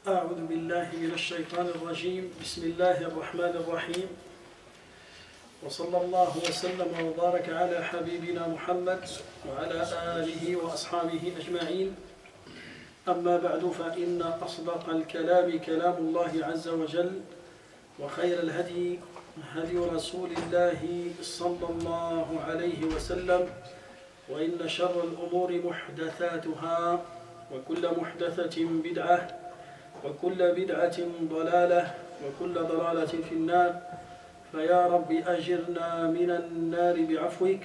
أعوذ بالله من الشيطان الرجيم بسم الله الرحمن الرحيم وصلى الله وسلم وبارك على حبيبنا محمد وعلى آله وأصحابه أجمعين أما بعد فإن أصدق الكلام كلام الله عز وجل وخير الهدي هدي رسول الله صلى الله عليه وسلم وإن شر الأمور محدثاتها وكل محدثة بدعة وكل بدعة ضلالة وكل ضلالة في النار فيا رب أجرنا من النار بعفوك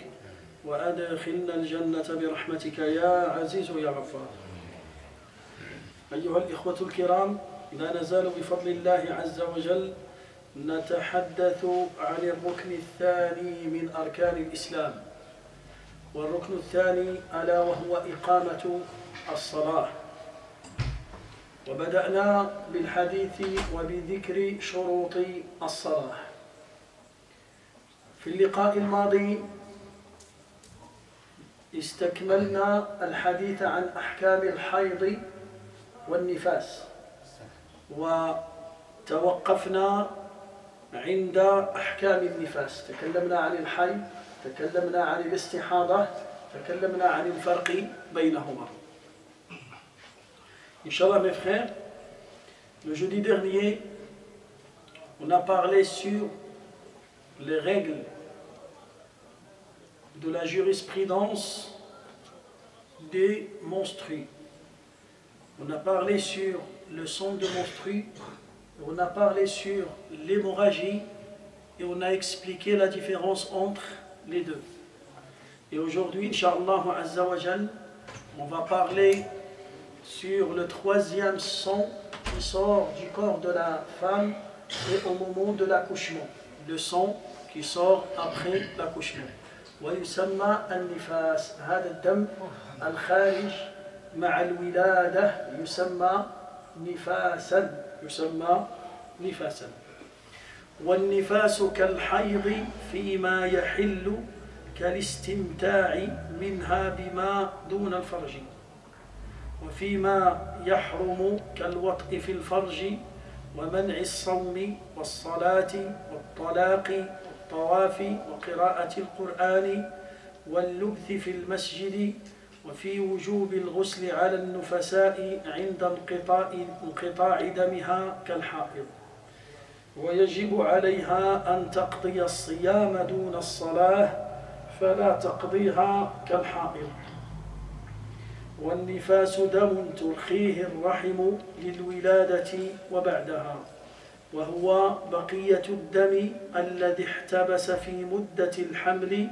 وأدخلنا الجنة برحمتك يا عزيز يا غفار. أيها الإخوة الكرام، لا نزال بفضل الله عز وجل نتحدث عن الركن الثاني من أركان الإسلام، والركن الثاني ألا وهو إقامة الصلاة. وبدأنا بالحديث وبذكر شروط الصلاة. في اللقاء الماضي استكملنا الحديث عن أحكام الحيض والنفاس، وتوقفنا عند أحكام النفاس. تكلمنا عن الحيض، تكلمنا عن الاستحاضة، تكلمنا عن الفرق بينهما. Inch'Allah mes frères, le jeudi dernier, on a parlé sur les règles de la jurisprudence des menstrues. On a parlé sur le sang de menstrues, on a parlé sur l'hémorragie et on a expliqué la différence entre les deux. Et aujourd'hui, Inch'Allah Azza wa Jal, on va parler sur le troisième sang qui sort du corps de la femme et au moment de l'accouchement, le sang qui sort après l'accouchement. ويسمى النفاس. هذا الدم الخارج مع الولادة يسمى نفاسا. والنفاس كالحيض فيما يحل كالاستمتاع منها بما دون الفرج، وفيما يحرم كالوطء في الفرج ومنع الصوم والصلاة والطلاق والطواف وقراءة القرآن واللبث في المسجد، وفي وجوب الغسل على النفساء عند انقطاع دمها كالحائض، ويجب عليها أن تقضي الصيام دون الصلاة فلا تقضيها كالحائض. والنفاس دم ترخيه الرحم للولادة وبعدها، وهو بقية الدم الذي احتبس في مدة الحمل،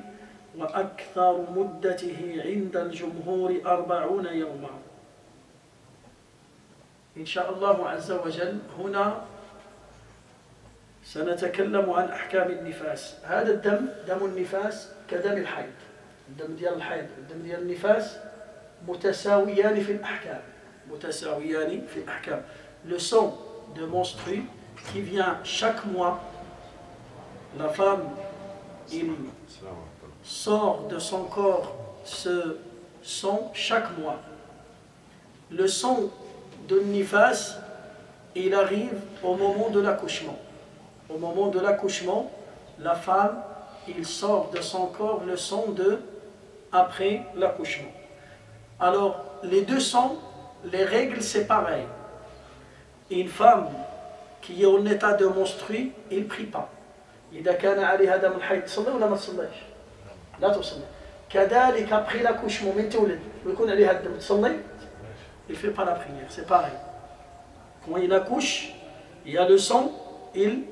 وأكثر مدته عند الجمهور 40 يوما. إن شاء الله عز وجل هنا سنتكلم عن أحكام النفاس. هذا الدم دم النفاس كدم الحيض. الدم ديال الحيض والدم ديال النفاس متساويان في الأحكام. Le sang de menstru qui vient chaque mois, la femme, il sort de son corps ce sang chaque mois. Le sang de nifas, il arrive au moment de l'accouchement. Au moment de l'accouchement, la femme, il sort de son corps le sang de après l'accouchement. Alors, les deux sangs, les règles, c'est pareil. Une femme qui est en état de menstru, il ne prie pas. إذا كان عليها دم الحيض تصلي ولا ما تصليش؟ لا تصلي. كذلك après l'accouchement من تولد ويكون عليها الدم تصلي؟ Il ne fait pas la prière, c'est pareil. Quand il accouche, il y a le sang, il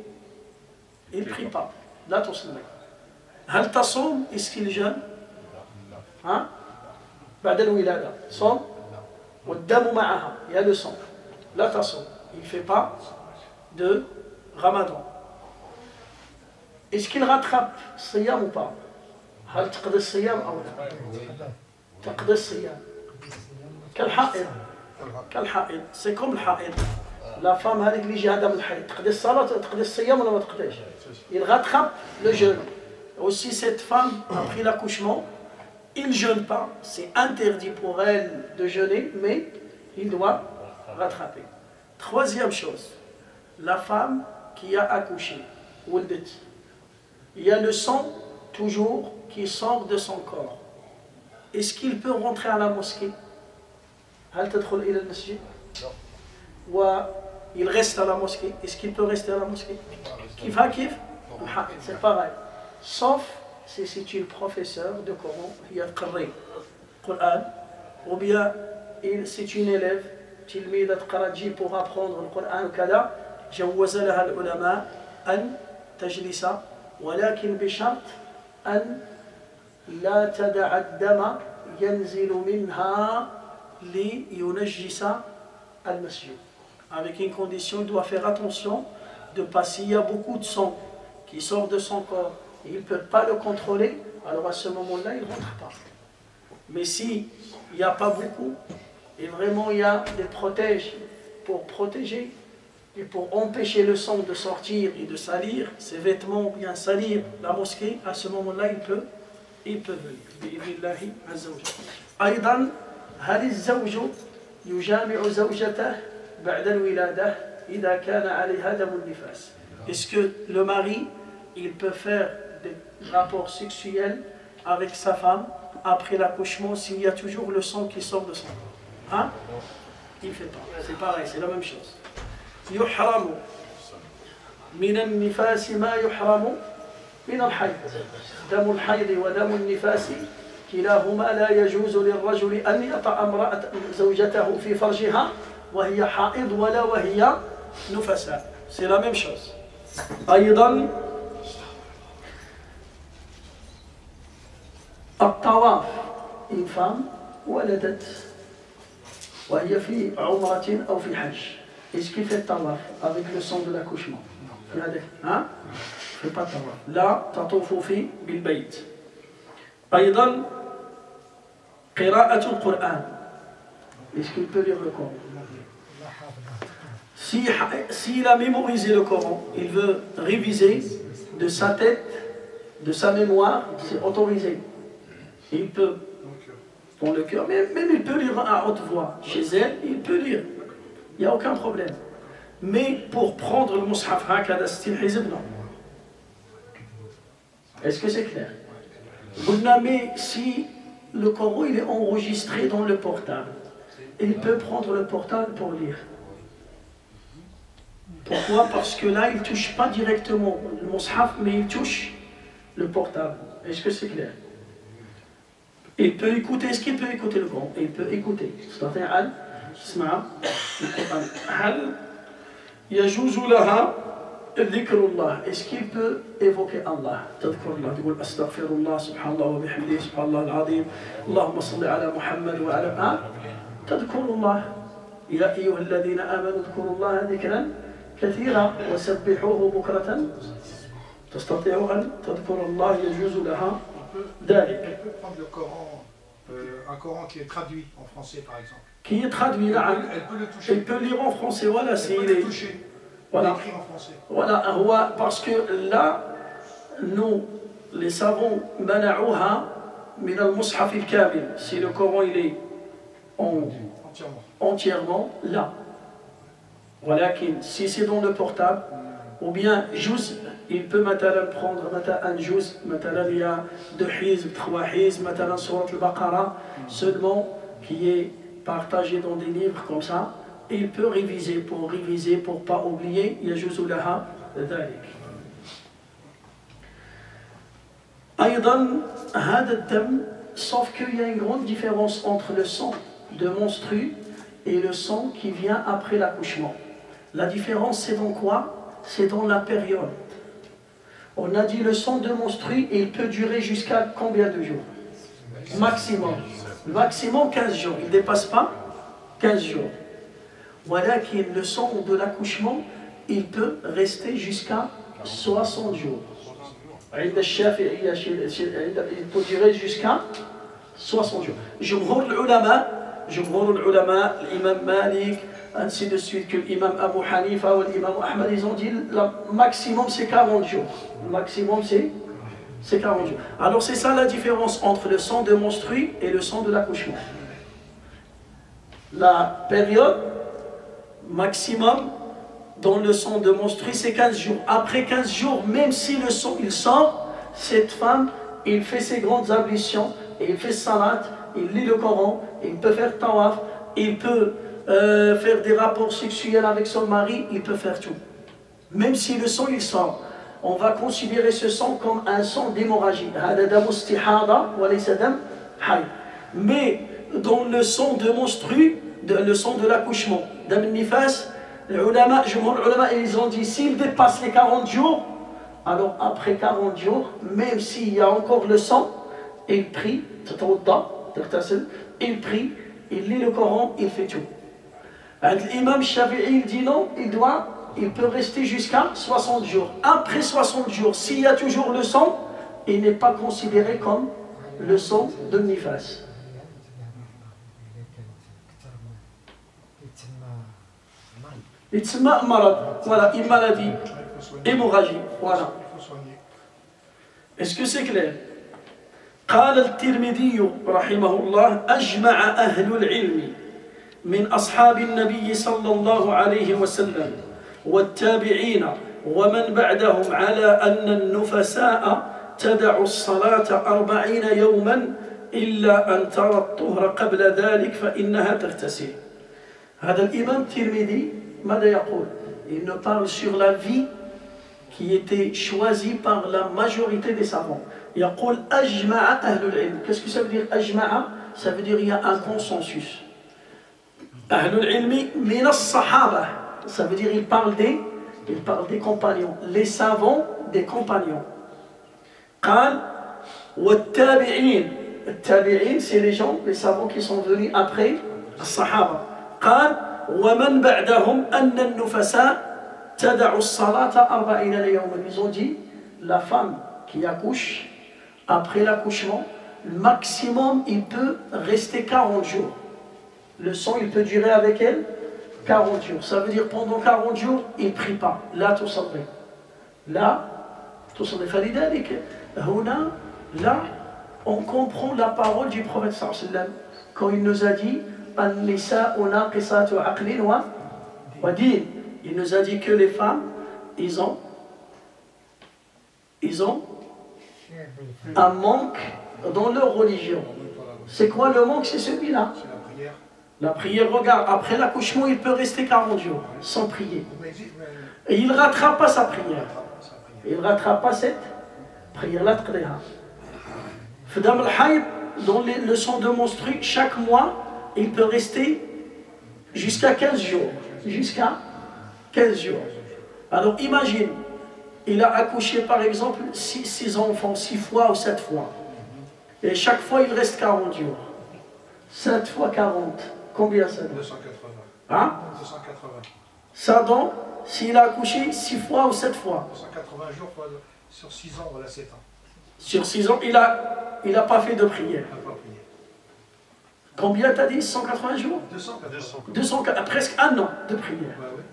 ne prie pas. لا تصلي. هل تصوم؟ Est-ce qu'il jeûne؟ hein? بعد الولادة صوم والدم معها، il y a le sang. لا تصوم. Il ne fait pas de ramadan. Est-ce qu'il rattrape الصيام ou pas؟ هل تقضي الصيام أو لا؟ تقضي الصيام كالحائض. c'est comme الحائض. La femme هذيك اللي يجيها دم الحيض تقضي الصلاة تقضي الصيام ولا ما تقضيش؟ Il rattrape le jeûne. Aussi cette femme après l'accouchement, il ne jeûne pas, c'est interdit pour elle de jeûner, mais il doit rattraper. Troisième chose, la femme qui a accouché, il y a le sang toujours qui sort de son corps. Est-ce qu'il peut rentrer à la mosquée? Il reste à la mosquée. Est-ce qu'il peut rester à la mosquée? C'est pareil. Sauf si c'est une professeure de Coran, il y a Coran, ou bien c'est une élève, تلميذة قرأ pour apprendre le Coran وكذا جوز لها العلماء أن تجلس ولكن بشرط أن لا تدع الدم ينزل منها لينجس المسجد. Avec une condition, il doit faire attention de pas, s'il y a beaucoup de sang qui sort de son corps et il ne peut pas le contrôler, alors à ce moment-là, il ne rentre pas. Mais s'il n'y a pas beaucoup, et vraiment il y a des protèges pour protéger et pour empêcher le sang de sortir et de salir ses vêtements ou bien salir la mosquée, à ce moment-là il peut venir. أيضا هل الزوج يجامع زوجته بعد الولادة إذا كان عليها دم النفاس? Est-ce que le mari il peut faire des rapports sexuels avec sa femme après l'accouchement s'il y a toujours le sang qui sort de son corps? Hein? Il ne fait pas. C'est pareil, c'est la même chose. يحرم من النفاس ما يحرم من الحيض. دم الحيض ودم النفاس كلاهما لا يجوز للرجل أن يطأ امرأة زوجته في فرجها وهي حائض ولا وهي نفساء. C'est la même chose. أيضا الطواف. Une femme ولدت وهي في عمرة أو في حج. Est-ce qu'il fait tawaf avec le sang de l'accouchement? Hein? Il ne fait pas tawaf. لا تطوف في بالبيت. أيضا قراءة القرآن. Est-ce qu'il peut lire le Coran? S'il a mémorisé le Coran, il veut réviser de sa tête, de sa mémoire, c'est autorisé. Il peut, dans le cœur, même il peut lire à haute voix. Chez elle, il peut lire. Il n'y a aucun problème. Mais pour prendre le mushaf hakada style hizb, non. Est-ce que c'est clair? Mais si le Coran il est enregistré dans le portable, il peut prendre le portable pour lire. Pourquoi? Parce que là, il ne touche pas directement le mushaf, mais il touche le portable. Est-ce que c'est clair? Il peut écouter. Est-ce qu'il peut écouter le Coran? Il peut écouter. Est-ce qu'il peut évoquer Allah? تذكر الله تقول أستغفر الله سبحان الله وبحمده سبحان الله العظيم اللهم صل على محمد وعلى تذكر الله يا أيها الذين آمنوا اذكروا الله ذكرا كثيرا وسبحوه بكرة تستطيع أن تذكر الله يجوز لها ذلك. Elle peut prendre le Coran, un Coran qui est traduit en français par exemple. Qui est traduit là. Elle peut le toucher. Elle peut lire en français, voilà. Elle peut le toucher. Voilà. Écrit en français. Voilà, parce que là, nous, les savants, mana'ouha min al-mushaf al-kamil. Si le Coran il est entièrement là. Voilà, si c'est dans le portable, ou bien juz, il peut maintenant prendre un juz, maintenant il y a 2 hizb, 3 hizb, maintenant surat al-Baqarah, seulement qui est partagé dans des livres comme ça. Et il peut réviser pour ne pas oublier. يجوز لها ذلك. أيضا هذا الدم, sauf qu'il y a une grande différence entre le sang de menstru et le sang qui vient après l'accouchement. La différence c'est dans quoi? C'est dans la période. On a dit le sang de menstru, il peut durer jusqu'à combien de jours? Maximum. Maximum 15 jours. Il ne dépasse pas 15 jours. Voilà que le sang de l'accouchement, il peut rester jusqu'à 60 jours. Il peut durer jusqu'à 60 jours. Jumhur l'ulama, l'imam Malik, ainsi de suite que l'imam Abu Hanifa ou l'imam Ahmad, ils ont dit le maximum c'est 40 jours. Le maximum c'est 40 jours. Alors c'est ça la différence entre le sang de menstru et le sang de l'accouchement. La période maximum dans le sang de menstrues, c'est 15 jours. Après 15 jours, même si le sang il sort, cette femme, il fait ses grandes ablutions, il fait salat, il lit le Coran, il peut faire tawaf, il peut faire des rapports sexuels avec son mari, il peut faire tout. Même si le sang il sort, on va considérer ce sang comme un sang d'hémorragie. Mais dans le sang de menstru, le sang de l'accouchement, dam nifas, les ulama, ils ont dit s'il dépasse les 40 jours, alors après 40 jours, même s'il y a encore le sang, il prie, il prie, il lit le Coran, il fait tout. L'imam Shafi'i il dit non, il peut rester jusqu'à 60 jours. Après 60 jours, s'il y a toujours le sang, il n'est pas considéré comme le sang de nifas. Voilà, une maladie, hémorragie. Voilà. Est-ce que c'est clair? قال الترمذي رحمه الله أجمع أهل العلم من أصحاب النبي صلى الله عليه وسلم والتابعين ومن بعدهم على أن النفساء تدع الصلاة 40 يوما إلا أن ترى الطهر قبل ذلك فإنها تغتسل. هذا الإمام الترمذي ماذا يقول؟ Il nous parle sur la vie qui était choisie par la majorité des savants. يقول أجمع أهل العلم. Qu'est-ce que ça veut dire أجمع? Ça veut dire il y a un consensus. أهل العلم من الصحابة. Ça veut dire il parle des compagnons. Les savants des compagnons. قال والتابعين. التابعين c'est les gens, les savants qui sont venus après الصحابة. قال ومن بعدهم أن النفساء تدع الصلاة 40 يوما. Ils ont dit la femme qui accouche, après l'accouchement, le maximum il peut rester 40 jours. Le sang il peut durer avec elle 40 jours. Ça veut dire pendant 40 jours il ne prie pas. Là tout s'en est. Là tout s'en est. فلذلك هنا là on comprend la parole du prophète sallallahu alayhi wa sallam quand il nous a dit النساء ناقصات عقل ودين. Il nous a dit que les femmes, ils ont un manque dans leur religion. C'est quoi le manque? C'est celui-là. C'est la prière. La prière, regarde, après l'accouchement, il peut rester 40 jours sans prier. Et il ne rattrape pas sa prière. Il ne rattrape pas cette prière-là. Fadam al-Haïb, dans le sang de menstru, chaque mois, il peut rester jusqu'à 15 jours. Jusqu'à 15 jours. Alors imagine, il a accouché par exemple 6 enfants, 6 fois ou 7 fois. Et chaque fois il reste 40 jours. 7 fois 40, combien ça donne? 280. Hein? 280. Ça donne, s'il a accouché 6 fois ou 7 fois. 280 jours sur 6 ans, voilà 7 ans. Sur 6 ans, il a pas fait de prière. Il n'a pas prié. Combien t'as dit? 180 jours? 200. Presque un an de prière. Ouais, ouais.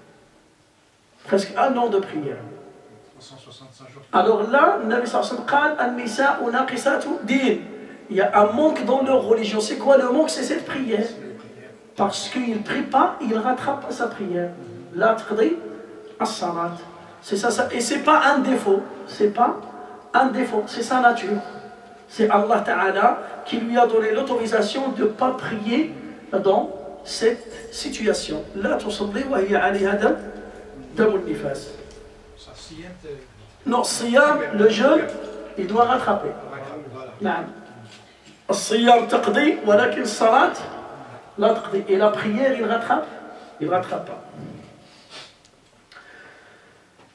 Presque un an de prière. 365 jours. Alors là, le Nabi sallallahu alayhi wa sallam dit, il y a un manque dans leur religion. C'est quoi le manque? C'est cette prière. Parce qu'il ne prie pas, il ne rattrape pas sa prière. La tqdi as-salat. C'est ça. Et ce n'est pas un défaut. C'est pas un défaut. C'est sa nature. C'est Allah Ta'ala qui lui a donné l'autorisation de ne pas prier dans cette situation. La tusalli wa hiya alayha dam nifas. Non, siyam, le jeûne, il doit rattraper. Voilà. الصيام تقضي ولكن الصلاة لا تقضي. Et la prière, il rattrape? Il ne rattrape pas.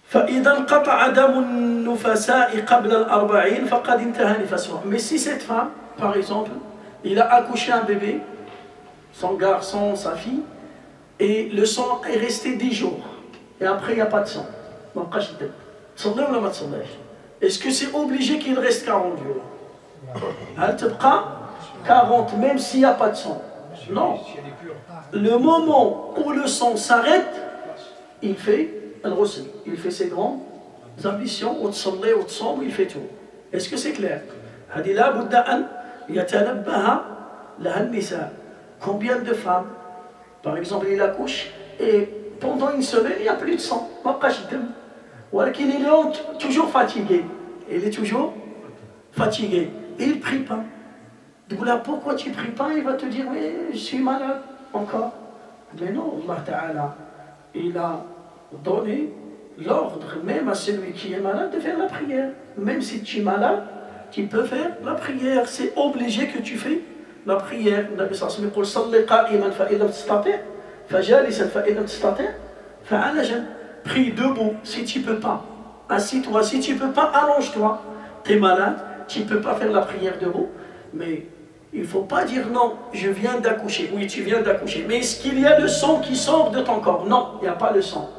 فإذا انقطع دم النفساء قبل 40 فقد انتهى نفاسها. Mais si cette femme, par exemple, il a accouché un bébé, son garçon, sa fille, et le sang est resté 10 jours, et après il n'y a pas de sang. Est-ce que c'est obligé qu'il reste 40 jours? Elle te prend 40, même s'il n'y a pas de sang. Non. Le moment où le sang s'arrête, il fait il fait ses grandes ambitions, il fait tout. Est-ce que c'est clair? Combien de femmes, par exemple, il accouche et pendant une semaine, il n'y a plus de sang. Il est toujours fatigué. Il est toujours fatigué. Et il ne prie pas. Du coup, là, pourquoi tu ne pries pas? Il va te dire, mais je suis malade encore. Mais non, Allah Ta'ala, il a donné l'ordre même à celui qui est malade de faire la prière. Même si tu es malade, tu peux faire la prière. C'est obligé que tu fais la prière. Le Nabi sallallahu alayhi wa sallam dit, qa'iman fa illam tastati', fa jalisan fa illam tastati', fa 'ala janb. Prie debout si tu ne peux pas. Assis-toi si tu ne peux pas, allonge-toi. Tu es malade, tu ne peux pas faire la prière debout. Mais il ne faut pas dire non, je viens d'accoucher. Oui, tu viens d'accoucher. Mais est-ce qu'il y a le sang qui sort de ton corps? Non, il n'y a pas le sang.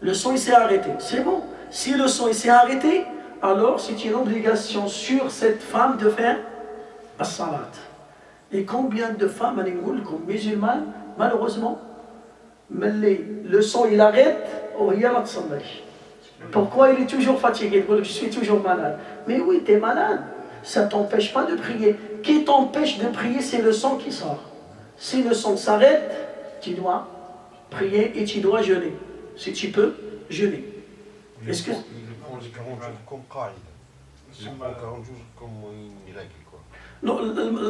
Le sang, il s'est arrêté. C'est bon. Si le sang, il s'est arrêté, alors c'est une obligation sur cette femme de faire as-salat. Et combien de femmes, comme musulmanes, malheureusement, le sang, il arrête, pourquoi il est toujours fatigué? Je suis toujours malade. Mais oui, tu es malade. Ça ne t'empêche pas de prier. Qui t'empêche de prier, c'est le sang qui sort. Si le sang s'arrête, tu dois prier et tu dois jeûner. Si tu peux, jeûner. Est-ce que... Il prend les 40 jours comme qaïd. Il prend 40 jours comme une règle, quoi. Non,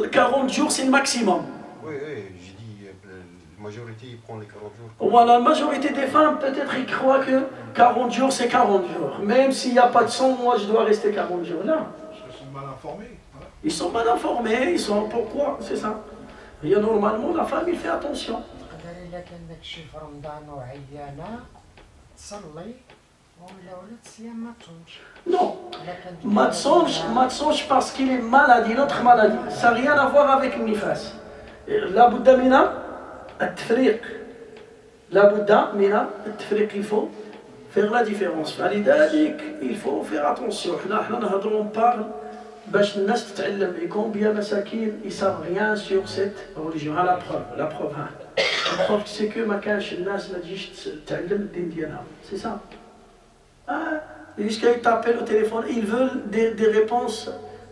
40 jours, c'est le maximum. Oui, j'ai dit, la majorité, il prend les 40 jours. Voilà, la majorité des femmes, peut-être, ils croient que 40 jours, c'est 40 jours. Même s'il n'y a pas de sang, moi, je dois rester 40 jours là. Ils sont mal informés. Voilà. Ils sont mal informés, ils sont... Pourquoi? C'est ça. Et normalement, la femme, il fait attention. Non, matsonge parce qu'il est maladie, notre maladie. Ça n'a rien à voir avec Nifas. La Bouddha mina, at-tafriq. La Bouddha mina, at-tafriq, il faut faire la différence. Il faut faire attention. On parle, et combien de sakin, ils ne savent rien sur cette religion. La preuve. La preuve, c'est que c'est ça. Jusqu'à ils t'appellent au téléphone, ils veulent des réponses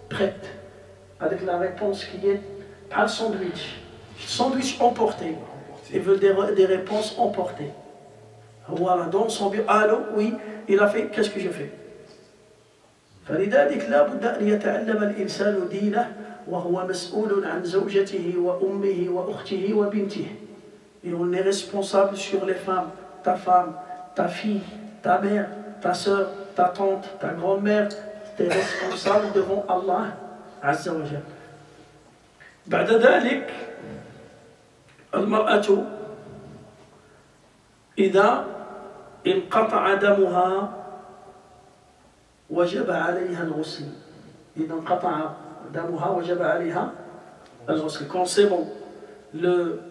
prêtes. Avec la réponse qui est pas le sandwich. Sandwich emporté. Ils veulent des réponses emportées. Voilà, dans son bureau, allô, oui, il a fait, qu'est-ce que je fais? فلذلك لا بد أن يتعلم الإنسان دينه وهو مسؤول عن زوجته وأمه وأخته وبنته. Et on est responsable sur les femmes, ta fille, ta mère, ta soeur, ta tante, ta grand-mère, tu es responsable devant Allah Azza wa Jal. بعد ذلك المرأة إذا انقطع دمها وجب عليها الغسل. إذا انقطع دمها وجب عليها الغسل. Quand c'est bon, le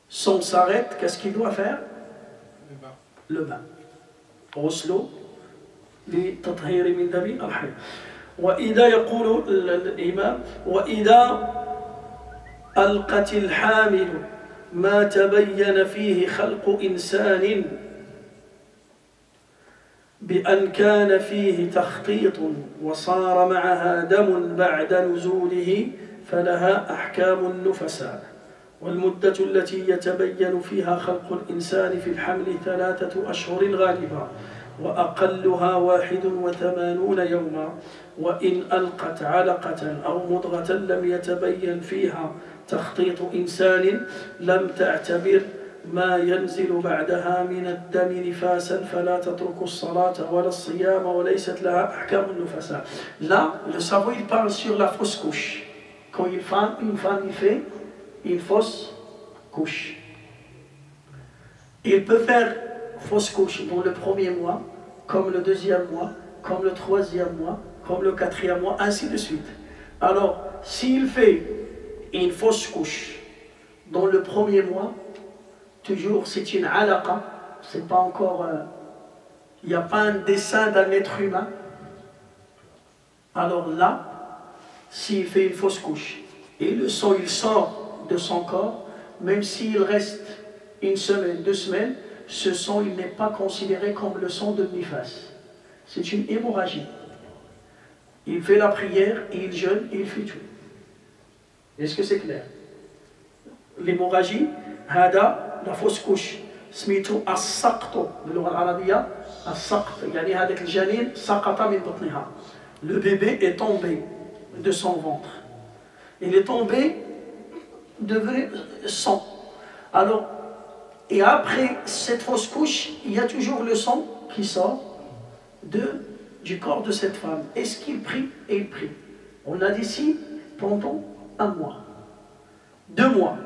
sang s'arrête, qu'est-ce qu'il doit faire? Le bain. غسل لتطهير من دم الحيض. وإذا يقول الإمام وإذا ألقت الحامل ما تبين فيه خلق إنسان بأن كان فيه تخطيط وصار معها دم بعد نزوله فلها أحكام النفساء. والمدة التي يتبين فيها خلق الإنسان في الحمل 3 أشهر غالبا وأقلها 81 يوما. وإن ألقت علقة أو مضغة لم يتبين فيها تخطيط إنسان لم تعتبر ما ينزل بعدها من الدم نفاسا فلا تترك الصلاة ولا الصيام وليست لها أحكام النفساء. Là, le savant il parle sur la fausse couche. Quand une femme il fait une fausse couche. Il peut faire fausse couche dans le premier mois, comme le deuxième mois, comme le troisième mois, comme le quatrième mois, ainsi de suite. Alors, s'il fait une fausse couche dans le premier mois, toujours c'est une alaqa, c'est pas encore, il n'y a pas un dessin d'un être humain. Alors là, s'il fait une fausse couche et le sang il sort de son corps, même s'il reste une semaine, 2 semaines, ce sang il n'est pas considéré comme le sang de nifas. C'est une hémorragie. Il fait la prière, il jeûne, il fait tout. Est-ce que c'est clair? L'hémorragie, hada, la fausse couche. سميتو السقط باللغة العربية السقط يعني هذاك الجنين سقط من بطنها. Le bébé est tombé de son ventre. Il est tombé devenu sang. Alors, et après cette fausse couche, il y a toujours le sang qui sort du corps de cette femme. Est-ce qu'il prie? Et il prie. On a dit ici pendant un mois. 2 mois.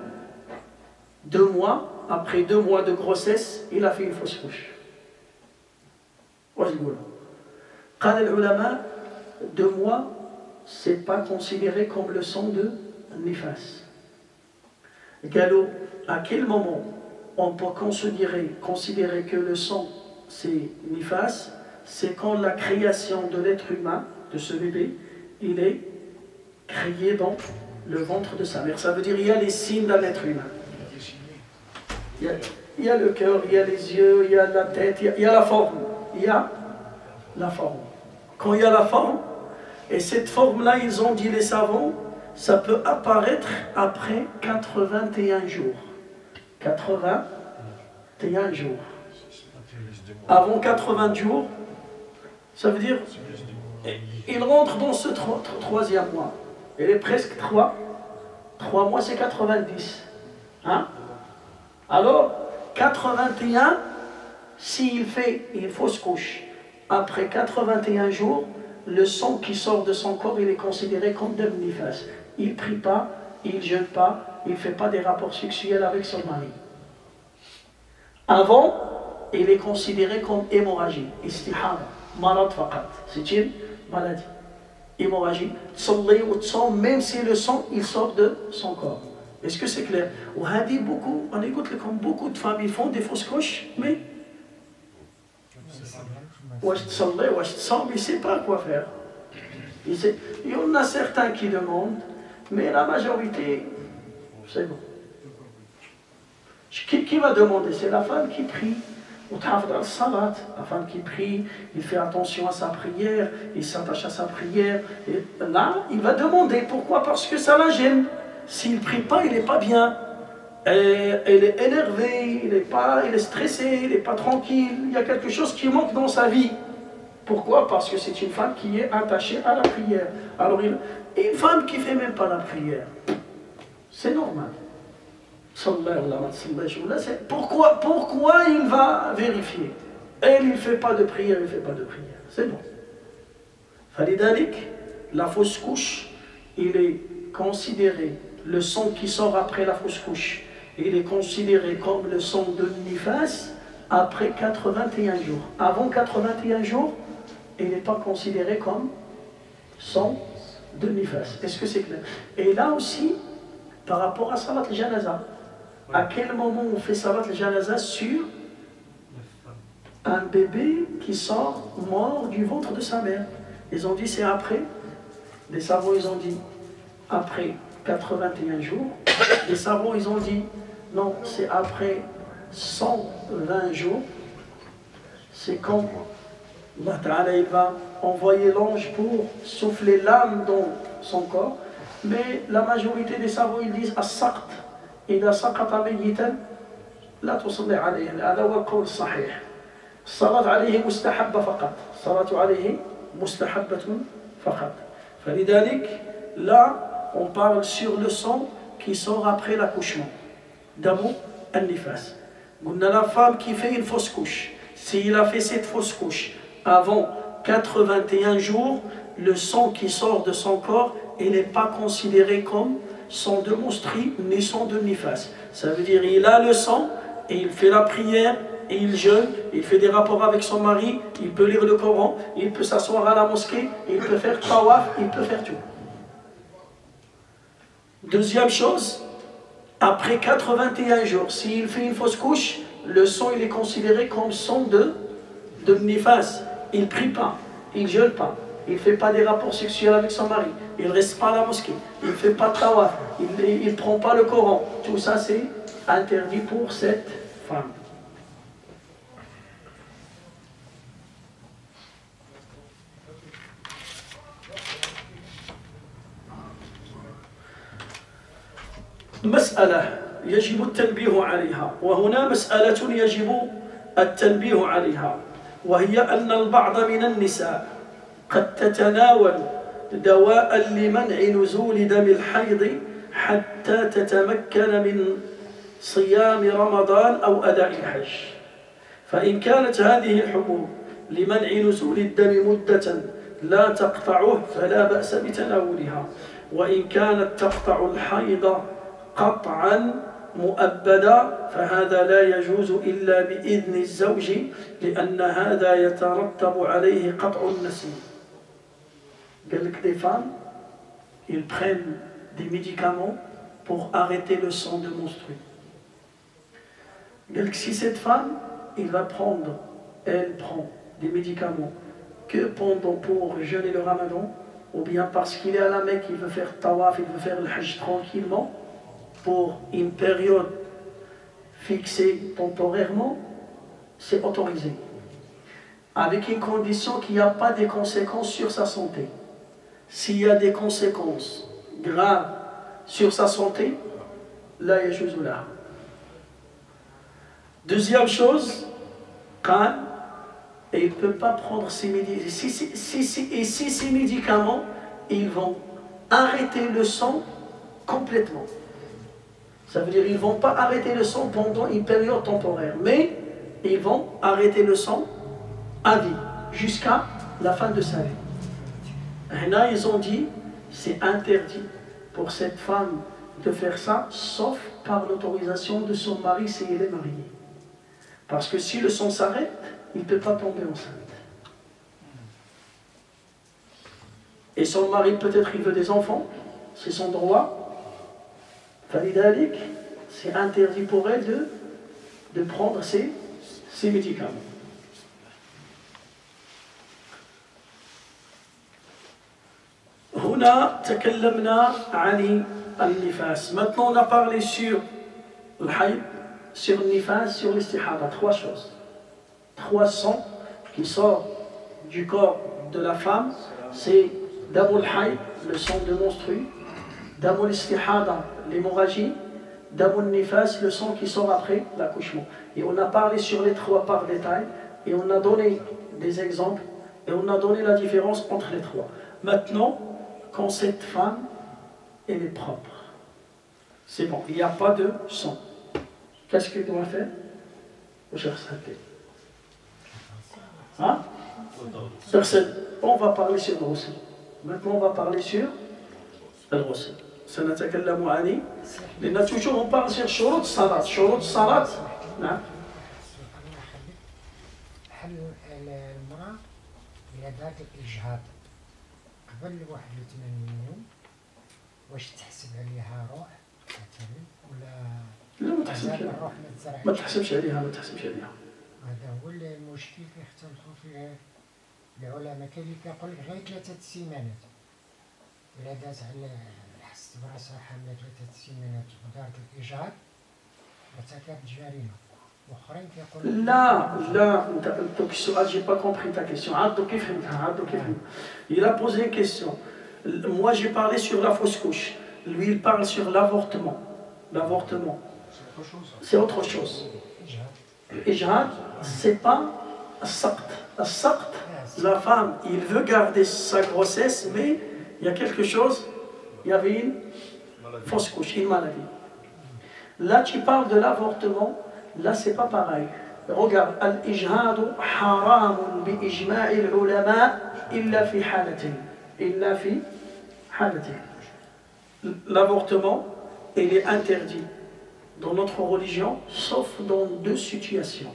2 mois, après 2 mois de grossesse, il a fait une fausse couche. قال العلماء 2 mois, c'est pas considéré comme le sang de nifas. قالوا à quel moment on peut considérer que le sang c'est nifas? C'est quand la création de l'être humain, de ce bébé, il est créé dans le ventre de sa mère. Ça veut dire qu'il y a les signes d'un être humain. Il y a le cœur, il y a les yeux, il y a la tête, il y a la forme. Il y a la forme. Quand il y a la forme, et cette forme-là, ils ont dit les savants, ça peut apparaître après 81 jours. 81 jours. Avant 80 jours, ça veut dire il rentre dans ce 3e mois. Il est presque 3 mois, c'est 90. Hein? Alors, 81, s'il fait une fausse couche, après 81 jours, le sang qui sort de son corps, il est considéré comme dam nifas. Il ne prie pas, il ne jeûne pas, il ne fait pas des rapports sexuels avec son mari. Avant, il est considéré comme hémorragie, istihara, marad faqat. C'est une maladie. Hémorragie, tsalli ou tsam, même si le sang il sort de son corps. Est-ce que c'est clair? On écoute comme beaucoup de femmes, ils font des fausses couches, mais واش تصلي واش تصوم, il ne sait pas quoi faire. Il y en a certains qui demandent, mais la majorité, c'est bon. Qui va demander? C'est la femme qui prie. La femme qui prie, il fait attention à sa prière, il s'attache à sa prière. Et là, il va demander. Pourquoi? Parce que ça la gêne. S'il ne prie pas, il n'est pas bien. Elle est énervée, il est stressé, il n'est pas tranquille. Il y a quelque chose qui manque dans sa vie. Pourquoi? Parce que c'est une femme qui est attachée à la prière. Alors, une femme qui ne fait même pas la prière, c'est normal. Pourquoi il va vérifier? Elle, il ne fait pas de prière, il ne fait pas de prière. C'est bon. Falidalik, la fausse couche, il est considéré, le sang qui sort après la fausse couche, il est considéré comme le sang de nifas après 81 jours. Avant 81 jours, il n'est pas considéré comme sang de nifas. Est-ce que c'est clair? Et là aussi, par rapport à Salat al-Janaza, à quel moment on fait Salat al-Janaza sur un bébé qui sort mort du ventre de sa mère? Ils ont dit c'est après. Les savants ils ont dit après 81 jours. Les savants ils ont dit non, c'est après 120 jours. C'est quand Allah Ta'ala il va envoyer l'ange pour souffler l'âme dans son corps. Mais la majorité des savants ils disent as-saqt. إذا سقط ميتا لا تصلي عليه. هذا هو القول الصحيح. الصلاة عليه مستحبة فقط. الصلاة عليه مستحبة فقط. فلذلك là on parle sur le sang qui sort après l'accouchement. D'abord al-nifas. On a la femme qui fait une fausse couche. S'il a fait cette fausse couche avant 81 jours, le sang qui sort de son corps, il n'est pas considéré comme sang de monstrie ni sang de nifas. Ça veut dire il a le sang et il fait la prière et il jeûne, il fait des rapports avec son mari, il peut lire le Coran, il peut s'asseoir à la mosquée, il peut faire tawaf, il peut faire tout. Deuxième chose, après 81 jours, s'il fait une fausse couche, le sang il est considéré comme sang de nifas. Il ne prie pas, il ne jeûne pas, il ne fait pas des rapports sexuels avec son mari, il ne reste pas à la mosquée, il ne fait pas de tawaf, il ne prend pas le Coran. Tout ça c'est interdit pour cette femme. مسألة يجب التنبيه عليها، وهنا مسألة يجب التنبيه عليها، وهي أن البعض من النساء قد تتناول دواء لمنع نزول دم الحيض حتى تتمكن من صيام رمضان أو أداء الحج. فإن كانت هذه الحبوب لمنع نزول الدم مدة لا تقطعه فلا بأس بتناولها، وإن كانت تقطع الحيض قطعا مؤبدا فهذا لا يجوز إلا بإذن الزوج، لأن هذا يترتب عليه قطع النسل. Des femmes, ils prennent des médicaments pour arrêter le sang de menstrues. Si cette femme, elle prend des médicaments que pour jeûner le ramadan, ou bien parce qu'il est à la Mecque, il veut faire tawaf, il veut faire le hajj tranquillement, pour une période fixée temporairement, c'est autorisé. Avec une condition qu'il n'y a pas de conséquences sur sa santé. S'il y a des conséquences graves sur sa santé, là, il y a là. Deuxième chose, et il ne peut pas prendre ces médicaments. Si ces médicaments, ils vont arrêter le sang complètement. Ça veut dire qu'ils ne vont pas arrêter le sang pendant une période temporaire, mais ils vont arrêter le sang à vie, jusqu'à la fin de sa vie. Et là, ils ont dit, c'est interdit pour cette femme de faire ça, sauf par l'autorisation de son mari si elle est mariée. Parce que si le sang s'arrête, il ne peut pas tomber enceinte. Et son mari, peut-être, il veut des enfants, c'est son droit. C'est interdit pour elle de prendre ces médicaments. هنا تكلمنا عن النفاس. Maintenant on a parlé sur le haïd, sur le nifas, sur l'istihada. Trois choses. Trois sangs qui sortent du corps de la femme. C'est damul haïd, le sang de menstru, damul istihada, l'hémorragie, damul nifas, le sang qui sort après l'accouchement. Et on a parlé sur les trois par détail, et on a donné des exemples, et on a donné la différence entre les trois. Maintenant, quand cette femme, elle est propre, c'est bon, il n'y a pas de sang. Qu'est-ce qu'elle doit faire? Hein? On va parler sur le ghusl. Maintenant, on va parler sur le ghusl. سنتكلم عن لأن toujours on parle sur شروط الصلاة. شروط الصلاة. نعم. هل المرأة إذا ذات الإجهاض قبل 81 يوم واش تحسب عليها روح مثلا ولا لا ما تحسبش عليها. ما تحسبش عليها. هذا هو المشكل اللي اختلفوا فيه العلماء. كاين اللي كيقول لك غير 3 سيمانات إلا دات على حست براسها حاملة 3 سيمانات ودارت الإجهاض ارتكبت جريمة. Là, donc je n'ai pas compris ta question. Il a posé une question. Moi, j'ai parlé sur la fausse couche. Lui, il parle sur l'avortement. L'avortement, c'est autre chose. Ijhad, c'est pas as-saqt. As-saqt, la femme, il veut garder sa grossesse, mais il y a quelque chose, il y avait une fausse couche, une maladie. Là, tu parles de l'avortement. Là, c'est pas pareil. Regarde, al-ijhadu haramun bi ijma'i al-ulama illa fi halatin. Illa fi halatin. L'avortement, il est interdit dans notre religion, sauf dans 2 situations.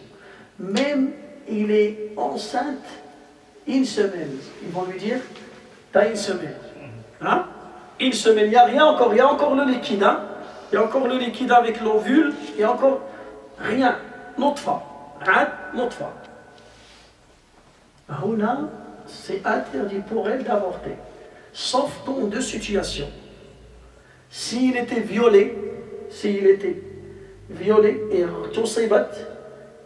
Même il est enceinte 1 semaine. Ils vont lui dire, t'as 1 semaine. Hein? 1 semaine, il n'y a rien encore, il y a encore le liquide. Hein? Il y a encore le liquide avec l'ovule, il y a encore rien. Notfa. Notfa. Huna, c'est interdit pour elle d'avorter. Sauf dans 2 situations. S'il était violé et tossibat,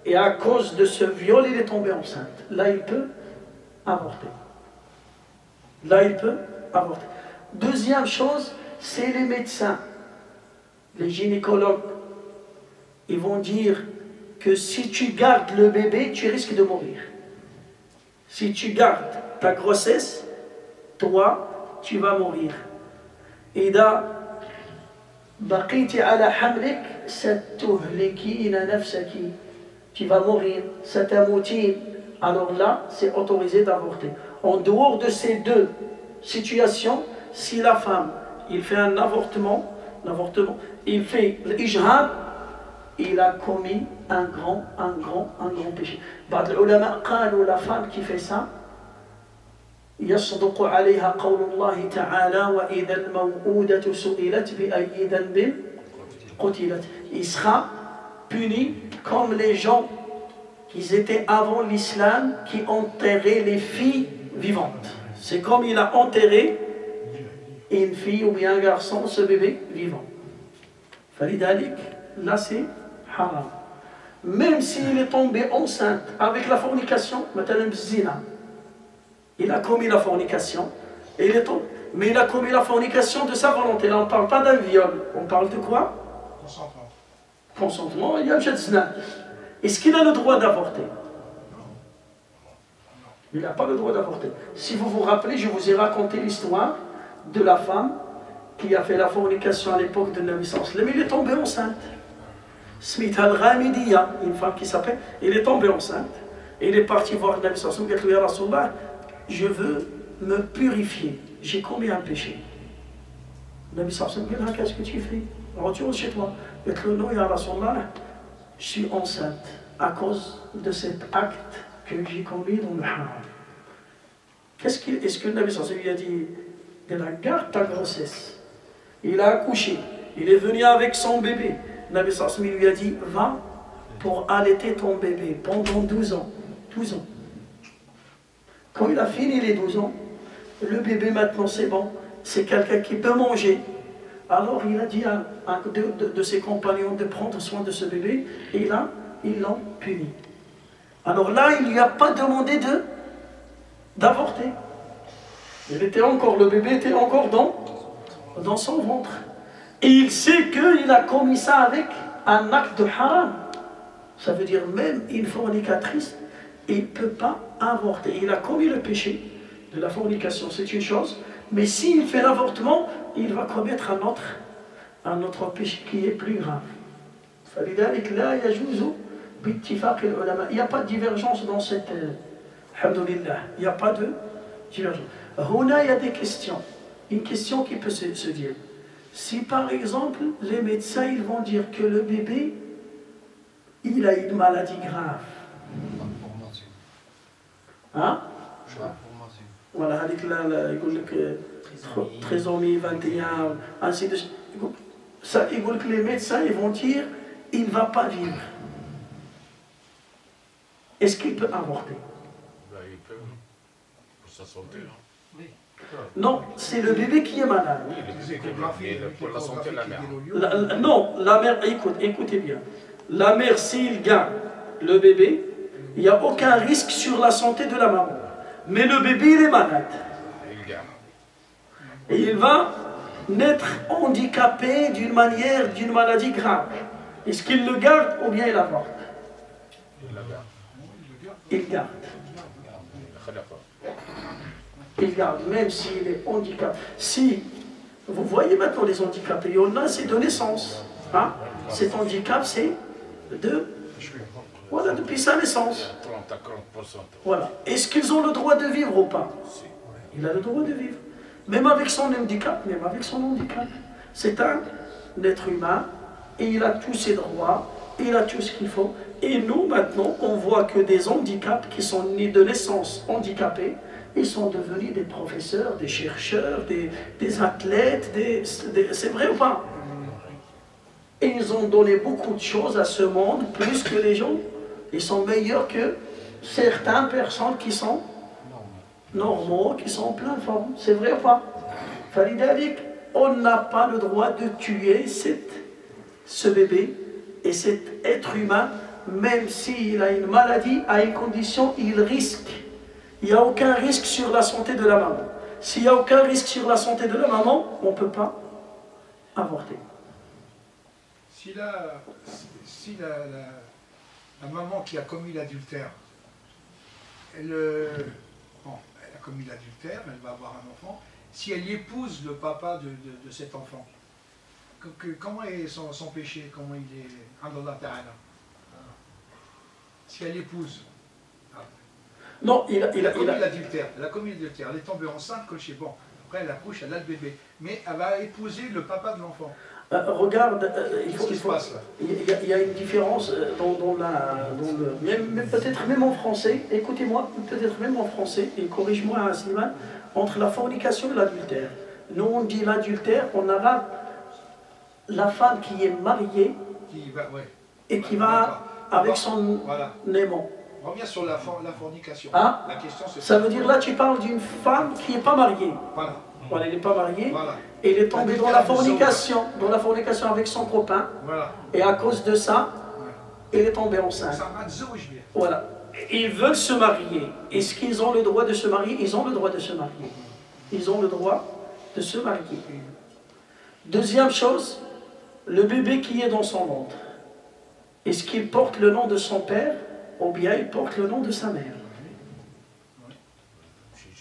et à cause de ce viol, il est tombé enceinte. Là, il peut avorter. Deuxième chose, c'est les médecins, les gynécologues ils vont dire que si tu gardes le bébé, tu risques de mourir. Si tu gardes ta grossesse, toi, tu vas mourir. إذا بقيت على حملك ستهلكين نفسك. Tu vas mourir, ستموتين. Alors là, c'est autorisé d'avorter. En dehors de ces deux situations, si la femme, il fait un avortement, il fait l'ijhad, il a commis un grand péché. بعض العلماء قالوا la femme qui fait ça, يصدق عليها قول الله تعالى وإذا الموءودة سئلت بأي ذنب قتلت. Il sera puni comme les gens qui étaient avant l'islam qui enterraient les filles vivantes. C'est comme il a enterré une fille ou bien un garçon, ce bébé vivant. فلذلك là c'est haram. Même s'il est tombé enceinte avec la fornication, مثلا بالزنا, il a commis la fornication, et il est tombé, mais il a commis la fornication de sa volonté. Là on ne parle pas d'un viol, on parle de quoi? Consentement. Consentement, il y a un zina. Est-ce qu'il a le droit d'avorter? Il n'a pas le droit d'avorter. Si vous vous rappelez, je vous ai raconté l'histoire de la femme qui a fait la fornication à l'époque de Nabi sallallahu alayhi wa sallam. Il est tombé enceinte. Smith al-Ghamidiyya, une femme qui s'appelle, il est tombé enceinte. Et il est parti voir Nabi sallallahu alayhi wa sallam. Il a dit, Ya Rasulallah, je veux me purifier. J'ai commis un péché. Nabi sallallahu alayhi wa sallam, qu'est-ce que tu fais? Retourne chez toi. Il a dit, non, Ya Rasulallah, je suis enceinte à cause de cet acte que j'ai commis dans le haram. Est-ce que le Nabi sallallahu alayhi wa sallam lui a dit, garde ta grossesse? Il a accouché, il est venu avec son bébé. Le Nabi sallallahu alayhi wa sallam lui a dit, va pour allaiter ton bébé pendant 12 ans. 12 ans. Quand il a fini les 12 ans, le bébé maintenant c'est bon, c'est quelqu'un qui peut manger. Alors il a dit à un de ses compagnons de prendre soin de ce bébé, et là, ils l'ont puni. Alors là, il ne lui a pas demandé d'avorter. Le bébé était encore dans son ventre. Et il sait qu'il a commis ça avec un acte de haram. Ça veut dire même une fornicatrice, il ne peut pas avorter. Il a commis le péché de la fornication, c'est une chose. Mais s'il fait l'avortement, il va commettre un autre péché qui est plus grave. فلذلك لا يجوز باتفاق العلماء. Il n'y a pas de divergence dans cette... Alhamdulillah, il n'y a pas de divergence. Huna, il y a des questions. Une question qui peut se dire. Si par exemple, les médecins ils vont dire que le bébé, il a une maladie grave. Hein? Voilà, avec trisomie 21, ainsi de suite. Ça, que les médecins ils vont dire il ne va pas vivre. Est-ce qu'il peut avorter? Ben, il peut, pour sa santé. Oui. Non, c'est le bébé qui est malade. Oui, mais pour la santé de la mère. Non, la mère, écoutez bien. La mère, s'il garde le bébé, il n'y a aucun risque sur la santé de la maman. Mais le bébé, il est malade. Il garde. Et il va naître handicapé d'une maladie grave. Est-ce qu'il le garde ou bien il avorte? Il la garde. Il garde. Il garde, même s'il est handicapé. Si, vous voyez maintenant les handicapés, il y en a, c'est de naissance. Hein? Cet handicap, c'est voilà, depuis sa naissance. 30 à 40%. Voilà. Est-ce qu'ils ont le droit de vivre ou pas? Il a le droit de vivre. Même avec son handicap, même avec son handicap. C'est un être humain et il a tous ses droits, il a tout ce qu'il faut. Et nous, maintenant, on voit que des handicaps qui sont nés de naissance handicapés, ils sont devenus des professeurs, des chercheurs, des athlètes, c'est vrai ou pas? Et ils ont donné beaucoup de choses à ce monde, plus que les gens. Ils sont meilleurs que certaines personnes qui sont normaux, qui sont en pleine forme. C'est vrai ou pas? Falidalik, on n'a pas le droit de tuer ce bébé et cet être humain, même s'il a une maladie, à une condition, il risque. Il n'y a aucun risque sur la santé de la maman. S'il n'y a aucun risque sur la santé de la maman, on ne peut pas avorter. Si la maman qui a commis l'adultère, elle a commis l'adultère, elle va avoir un enfant, si elle épouse le papa de cet enfant, comment est son péché, comment il est Allah Ta'ala? Si elle épouse, non, il a commis l'adultère, elle a commis l'adultère, elle est tombée enceinte, bon, après elle accouche, elle a le bébé, mais elle va épouser le papa de l'enfant. Regarde, il y a une différence peut-être même en français, écoutez-moi, peut-être même en français, et corrige-moi Slimane, entre la fornication et l'adultère. Nous on dit l'adultère, en arabe, la femme qui est mariée et qui va avec son aimant. On revient sur la fornication. Hein? La question, ça veut dire là tu parles d'une femme qui n'est pas mariée. Voilà, elle n'est pas mariée. Voilà. Et il est tombé dans la fornication avec son copain. Voilà. Et à cause de ça, il est tombé enceinte. Voilà. Ils veulent se marier. Est-ce qu'ils ont le droit de se marier? Ils ont le droit de se marier. Ils ont le droit de se marier. Deuxième chose, le bébé qui est dans son ventre. Est-ce qu'il porte le nom de son père ou bien il porte le nom de sa mère? Il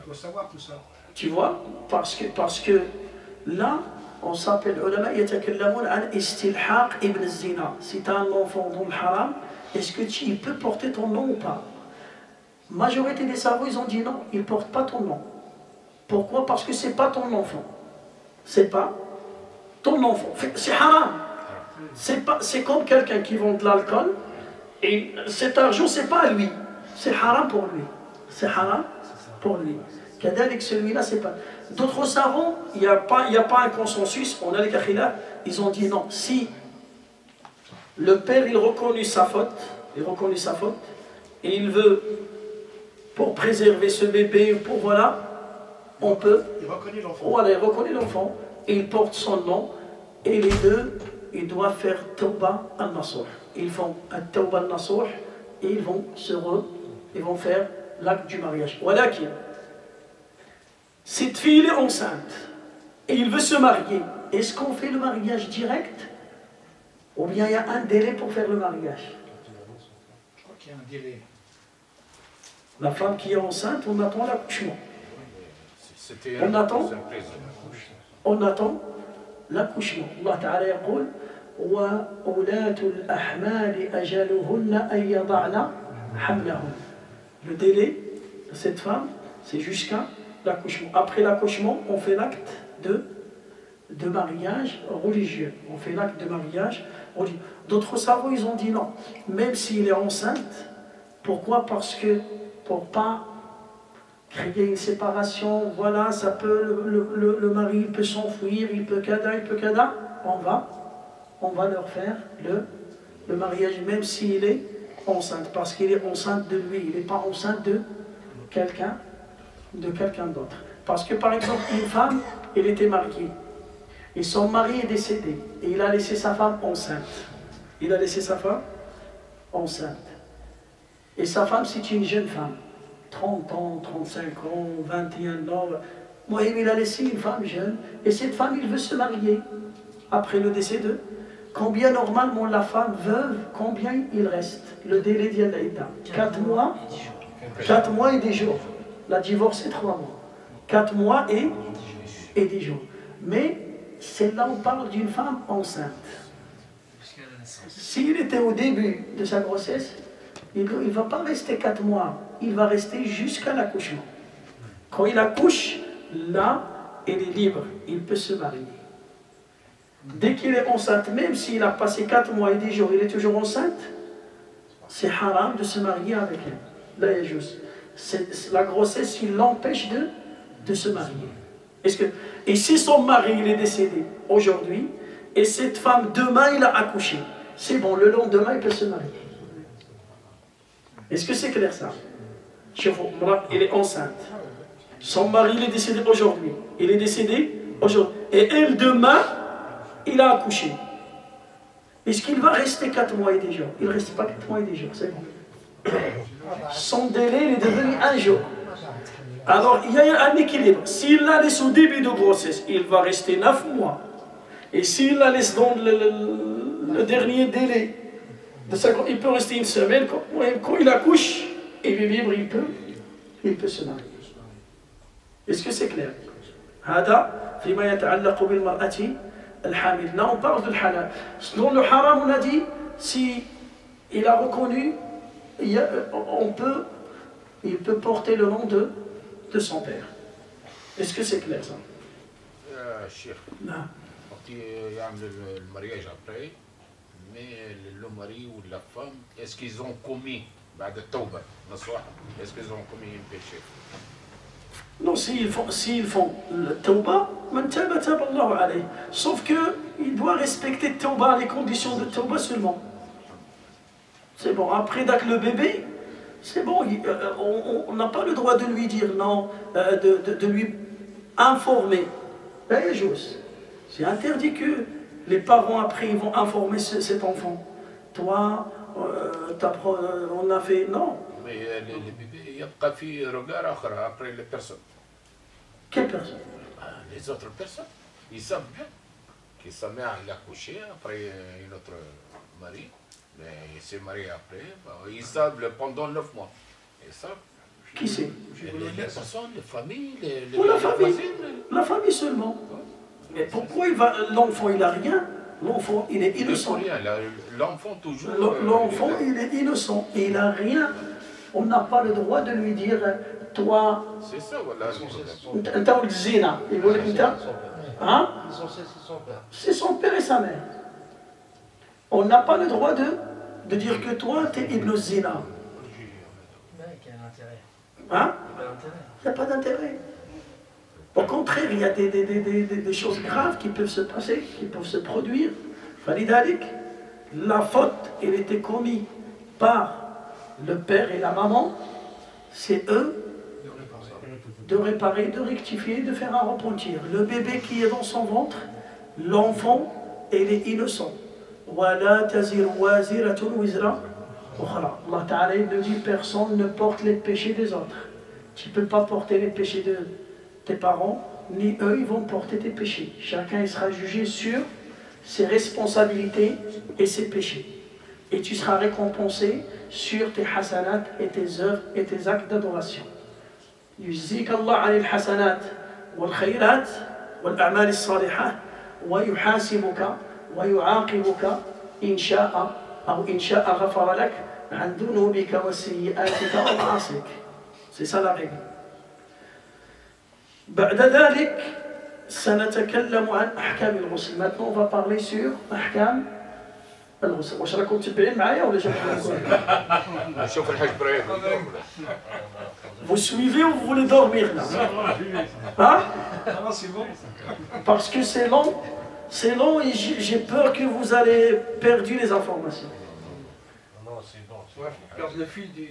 faut savoir tout ça. Tu vois, parce que là, on s'appelle ulama yatakallamun an istilhaq ibn zina. Si tu as un enfant dans le haram, est-ce que il peut porter ton nom ou pas? Majorité des savants, ils ont dit non, il ne porte pas ton nom. Pourquoi? Parce que c'est pas ton enfant. C'est pas ton enfant. C'est haram. C'est comme quelqu'un qui vend de l'alcool et cet argent, c'est pas à lui. C'est haram pour lui. C'est haram pour lui. Kadalik, celui-là, c'est pas. D'autres savants, il n'y a pas un consensus. On a les khilaf, ils ont dit non. Si le père, il reconnaît sa faute, et il veut, pour préserver ce bébé, pour voilà, on peut. Il reconnaît l'enfant. Voilà, il reconnaît l'enfant, et il porte son nom, et les deux, ils doivent faire tawba al-nasuh. Ils font un tawba al-nasuh, et ils vont faire l'acte du mariage. Voilà qui. Cette fille est enceinte et il veut se marier. Est-ce qu'on fait le mariage direct ou bien il y a un délai pour faire le mariage? Je crois qu'il y a un délai. La femme qui est enceinte, on attend l'accouchement. On attend l'accouchement. Allah Ta'ala yaqul wa ulatul ahmali ajaluhunna an yada'na hamlahun. Le délai de cette femme, c'est jusqu'à l'accouchement. Après l'accouchement, on fait l'acte de mariage religieux. On fait l'acte de mariage religieux. D'autres savants, ils ont dit non. Même s'il est enceinte, pourquoi? Parce que pour pas créer une séparation, voilà, ça peut, le mari il peut s'enfuir, il peut kada, on va leur faire le mariage, même s'il est enceinte, parce qu'il est enceinte de lui, il n'est pas enceinte de quelqu'un d'autre. Parce que par exemple, une femme, elle était mariée, et son mari est décédé, et il a laissé sa femme enceinte. Et sa femme, c'est une jeune femme, 30 ans, 35 ans, 21 ans. Moi, il a laissé une femme jeune, et cette femme, il veut se marier. Après le décès de, combien normalement la femme veuve, combien il reste? Le délai d'Yalaïda, 4 mois, 4 mois et 10 jours. La divorce, c'est 3 mois. 4 mois et 10 jours. Mais c'est là où on parle d'une femme enceinte. S'il était au début de sa grossesse, il ne va pas rester 4 mois. Il va rester jusqu'à l'accouchement. Quand il accouche, là, il est libre. Il peut se marier. Dès qu'il est enceinte, même s'il a passé 4 mois et 10 jours, il est toujours enceinte, c'est haram de se marier avec elle. Là, il y a juste. La grossesse, il l'empêche de se marier. Et si son mari il est décédé aujourd'hui, et cette femme demain il a accouché, c'est bon, le lendemain il peut se marier. Est-ce que c'est clair ça? Elle est enceinte. Son mari il est décédé aujourd'hui. Il est décédé aujourd'hui. Et elle demain, il a accouché. Est-ce qu'il va rester 4 mois et 10 jours? Il ne reste pas 4 mois et 10 jours, c'est bon. Son délai il est devenu 1 jour. Alors il y a un équilibre. S'il la laisse au début de grossesse, il va rester 9 mois. Et s'il la laisse dans le dernier délai, il peut rester une semaine, quand il accouche, il est libre, il peut se marier. Est-ce que c'est clair? Là, on parle de halal. Dans le haram, on a dit, si il a reconnu, il peut porter le nom de son père. Est-ce que c'est clair ça? Cheikh, quand il y a le mariage après, mais le mari ou la femme, est-ce qu'ils ont commis, est-ce qu'ils ont commis un péché? Non, s'ils font le tauba, sauf qu'il doit respecter le tauba, les conditions de tauba seulement. C'est bon, après le bébé, c'est bon, on n'a pas le droit de lui dire non, de lui informer. C'est interdit que les parents après ils vont informer cet enfant. Toi, on a fait non. Mais les bébés, il y a pas fait regard après les personnes. Quelle personne? Les autres personnes. Ils savent bien que sa mère l'a couché après une autre mari. Mais il s'est marié après. Ils savent pendant 9 mois. Ils savent. Qui c'est? Les personnes, les familles, les la famille. voisines. La famille seulement. Mais pourquoi l'enfant il a rien? L'enfant il est innocent. L'enfant toujours. L'enfant il est innocent et il n'a rien. On n'a pas le droit de lui dire toi. C'est ça, voilà. Hein? C'est son père et sa mère. On n'a pas le droit de dire que toi tu es ibn zina. Hein? Il n'y a pas d'intérêt. Au contraire, il y a des choses graves qui peuvent se passer, qui peuvent se produire. La faute, elle était commise par le père et la maman. C'est eux de réparer, de rectifier, de faire un repentir. Le bébé qui est dans son ventre, l'enfant, il est innocent. Allah Ta'ala ne dit personne ne porte les péchés des autres. Tu ne peux pas porter les péchés de tes parents, ni eux ils vont porter tes péchés. Chacun il sera jugé sur ses responsabilités et ses péchés. Et tu seras récompensé sur tes hasanat et tes œuvres et tes actes d'adoration. يجزيك الله عن الحسنات والخيرات والأعمال الصالحة ويحاسبك ويعاقبك إن شاء أو إن شاء غفر لك عن ذنوبك وسيئاتك ومعاصيك. C'est ça la règle. بعد ذلك سنتكلم عن أحكام الغسل. Maintenant on va parler sur أحكام الغسل. واش راكم متبعين معايا ولا نشوف الحاج ابراهيم. Vous suivez ou vous voulez dormir là? Hein? Parce que c'est long et j'ai peur que vous allez perdre les informations. Non, c'est bon. Ouais, perdre le fil du...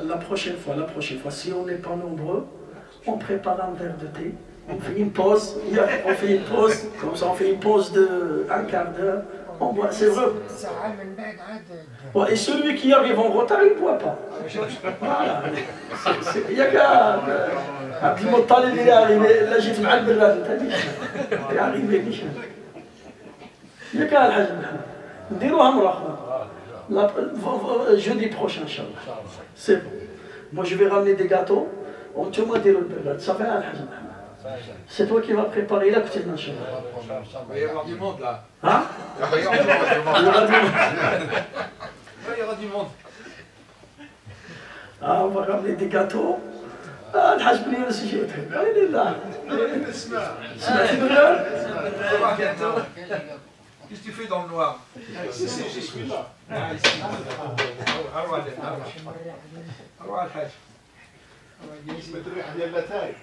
La prochaine fois, si on n'est pas nombreux, on prépare un verre de thé, on fait une pause, comme ça on fait une pause de 1 quart d'heure, on boit, c'est vrai. Et celui qui arrive en retard, il ne boit pas. Voilà. Il y a qu'à... Abdi Mottalib, il est arrivé, là j'ai fait le berrad, il est arrivé, il y a qu'à Al-Hajj. Dirouha murakhba. Jeudi prochain, Inch'Allah. C'est bon. Moi je vais ramener des gâteaux. On te m'a dit le berrad. Ça fait Al-Hajj. C'est toi qui vas préparer la petite Inch'Allah. Il va y avoir du monde là. Hein? Il y aura du monde. Ah, on va ramener des gâteaux. Ah, Al-Hajj بن يونس يجي يدخل. لا لا. سمعت بالله؟ Qu'est-ce que tu fais dans le noir? Je suis là. أروح الحاج. بتريح ديال الاتاي.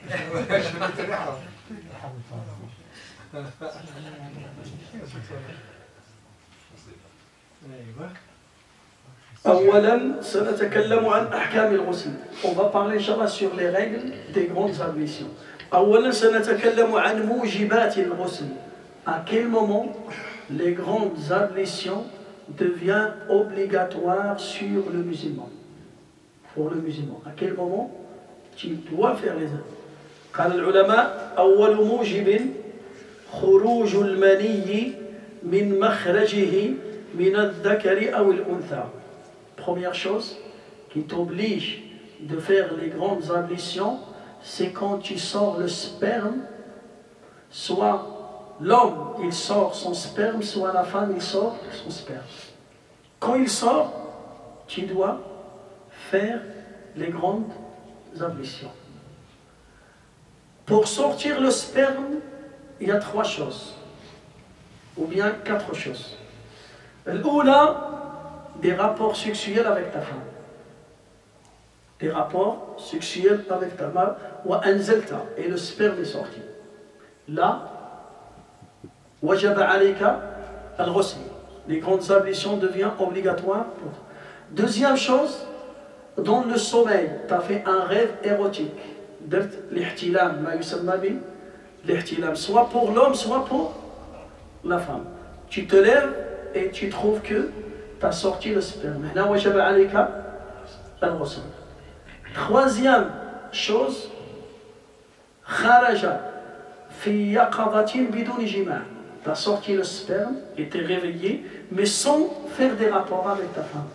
أولاً سنتكلم عن أحكام الغسل. On va parler Inch'Allah sur les règles des grandes ablutions. أولاً سنتكلم عن موجبات الغسل. À quel moment les grandes ablutions deviennent obligatoires sur le musulman? Pour le musulman. À quel moment tu dois faire les ablutions? قال العلماء أول موجب خروج المني من مخرجه من الذكر أو الأنثى. Première chose qui t'oblige de faire les grandes ablutions, c'est quand tu sors le sperme, soit l'homme il sort son sperme, soit la femme il sort son sperme. Quand il sort, tu dois faire les grandes ablutions. Pour sortir le sperme, il y a 3 choses, ou bien 4 choses. L'oula, des rapports sexuels avec ta femme. Des rapports sexuels avec ta femme, ou anzalta, et le sperme est sorti. Là, wajaba alayka al-ghusl. Les grandes ablutions deviennent obligatoires. Deuxième chose, dans le sommeil, tu as fait un rêve érotique. L'ihtilam, ma yusamma bi l'ihtilam, soit pour l'homme, soit pour la femme. Tu te lèves et tu trouves que tu as sorti le sperme. Troisième chose, kharaja fi yaqadatin biduni jima'. Tu as sorti le sperme et tu es réveillé, mais sans faire des rapports avec ta femme.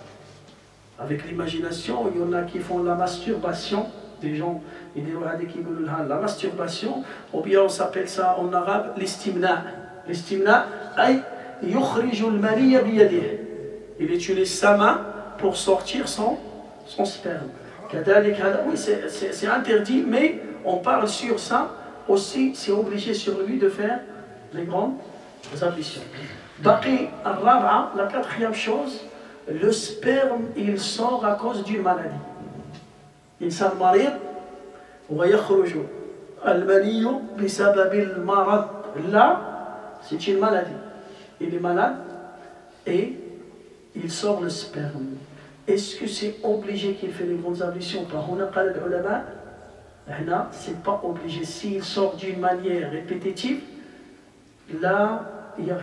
Avec l'imagination, il y en a qui font la masturbation, des gens, il y a des qui disent la masturbation, ou bien on s'appelle ça en arabe l'istimna. L'istimna, aïe, yukhriju al-maniya biyadihi. Il utilise sa main pour sortir son sperme. Oui, c'est interdit, mais on parle sur ça aussi, c'est obligé sur lui de faire les grandes ablutions. Baqi al-raba'a, la 4e chose, le sperme il sort à cause d'une maladie. Insan marid wa yakhruju al-mani bisabab al-marad. Là, c'est une maladie. Il est malade et il sort le sperme. Est-ce que c'est obligé qu'il fait les grandes ablutions? C'est pas obligé. S'il sort d'une manière répétitive, là, il y a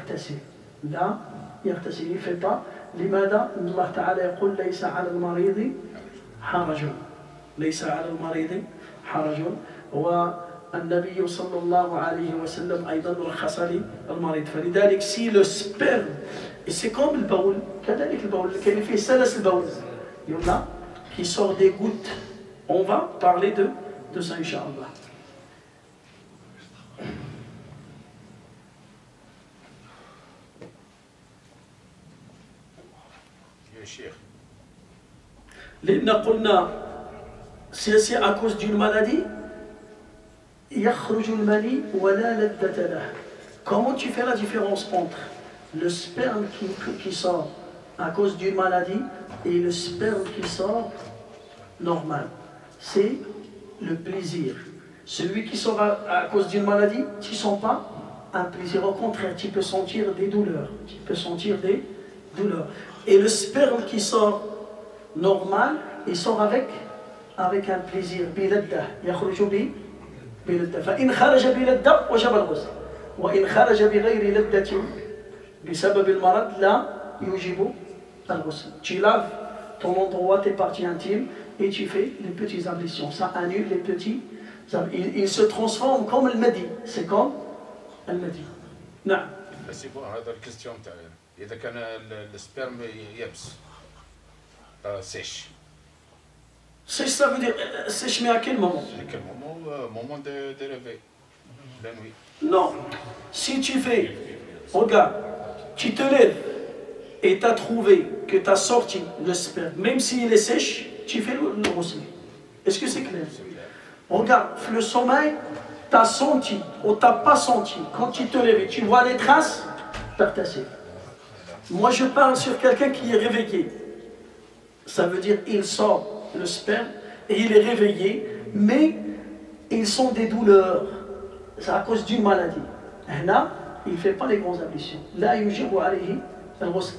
là, il ne fait pas. لماذا؟ الله تعالى يقول ليس على المريض حرج. ليس على المريض حرج. والنبي صلى الله عليه وسلم أيضا رخص للمريض. فلذلك si le sperme, et c'est comme le baoul, كذلك البول كان فيه سلس البول. Il y en a qui sort des gouttes. On va parler de ça, Inch'Allah. لأن قلنا c'est à cause d'une maladie يخرج المني ولا لذة له. Comment tu fais la différence entre le sperme qui sort à cause d'une maladie et le sperme qui sort normal? C'est le plaisir. Celui qui sort à cause d'une maladie, tu ne sens pas un plaisir. Au contraire, tu peux sentir des douleurs. Tu peux sentir des douleurs. Et le sperme qui sort normal, il sort avec un plaisir. بلذة يخرج بلذة. فإن خرج بلذة وجب الغسل. وإن خرج بغير لذة بسبب المرض لا يوجب الغسل. Tu laves ton endroit, tes parties intimes, et tu fais les petites ablutions. Ça annule les petits. Il se transforme comme le madi. C'est comme le madi. نعم. C'est bon, هذا الكستيون تاعي. إذا كان السبرم يبس sèche. Sèche, ça veut dire sèche, mais à quel moment? À quel moment? Moment de réveil, la nuit. Non. Si tu fais, regarde, tu te lèves et tu as trouvé que tu as sorti le sperme, même s'il est sèche, tu fais le ghusl. Est-ce que c'est clair? Regarde, le sommeil, tu as senti ou tu n'as pas senti. Quand tu te lèves et tu vois les traces, partagé. Moi, je parle sur quelqu'un qui est réveillé. Ça veut dire il sort le sperme et il est réveillé, mais ils sont des douleurs. C'est à cause d'une maladie. Là, il ne fait pas les grandes ablutions. Là,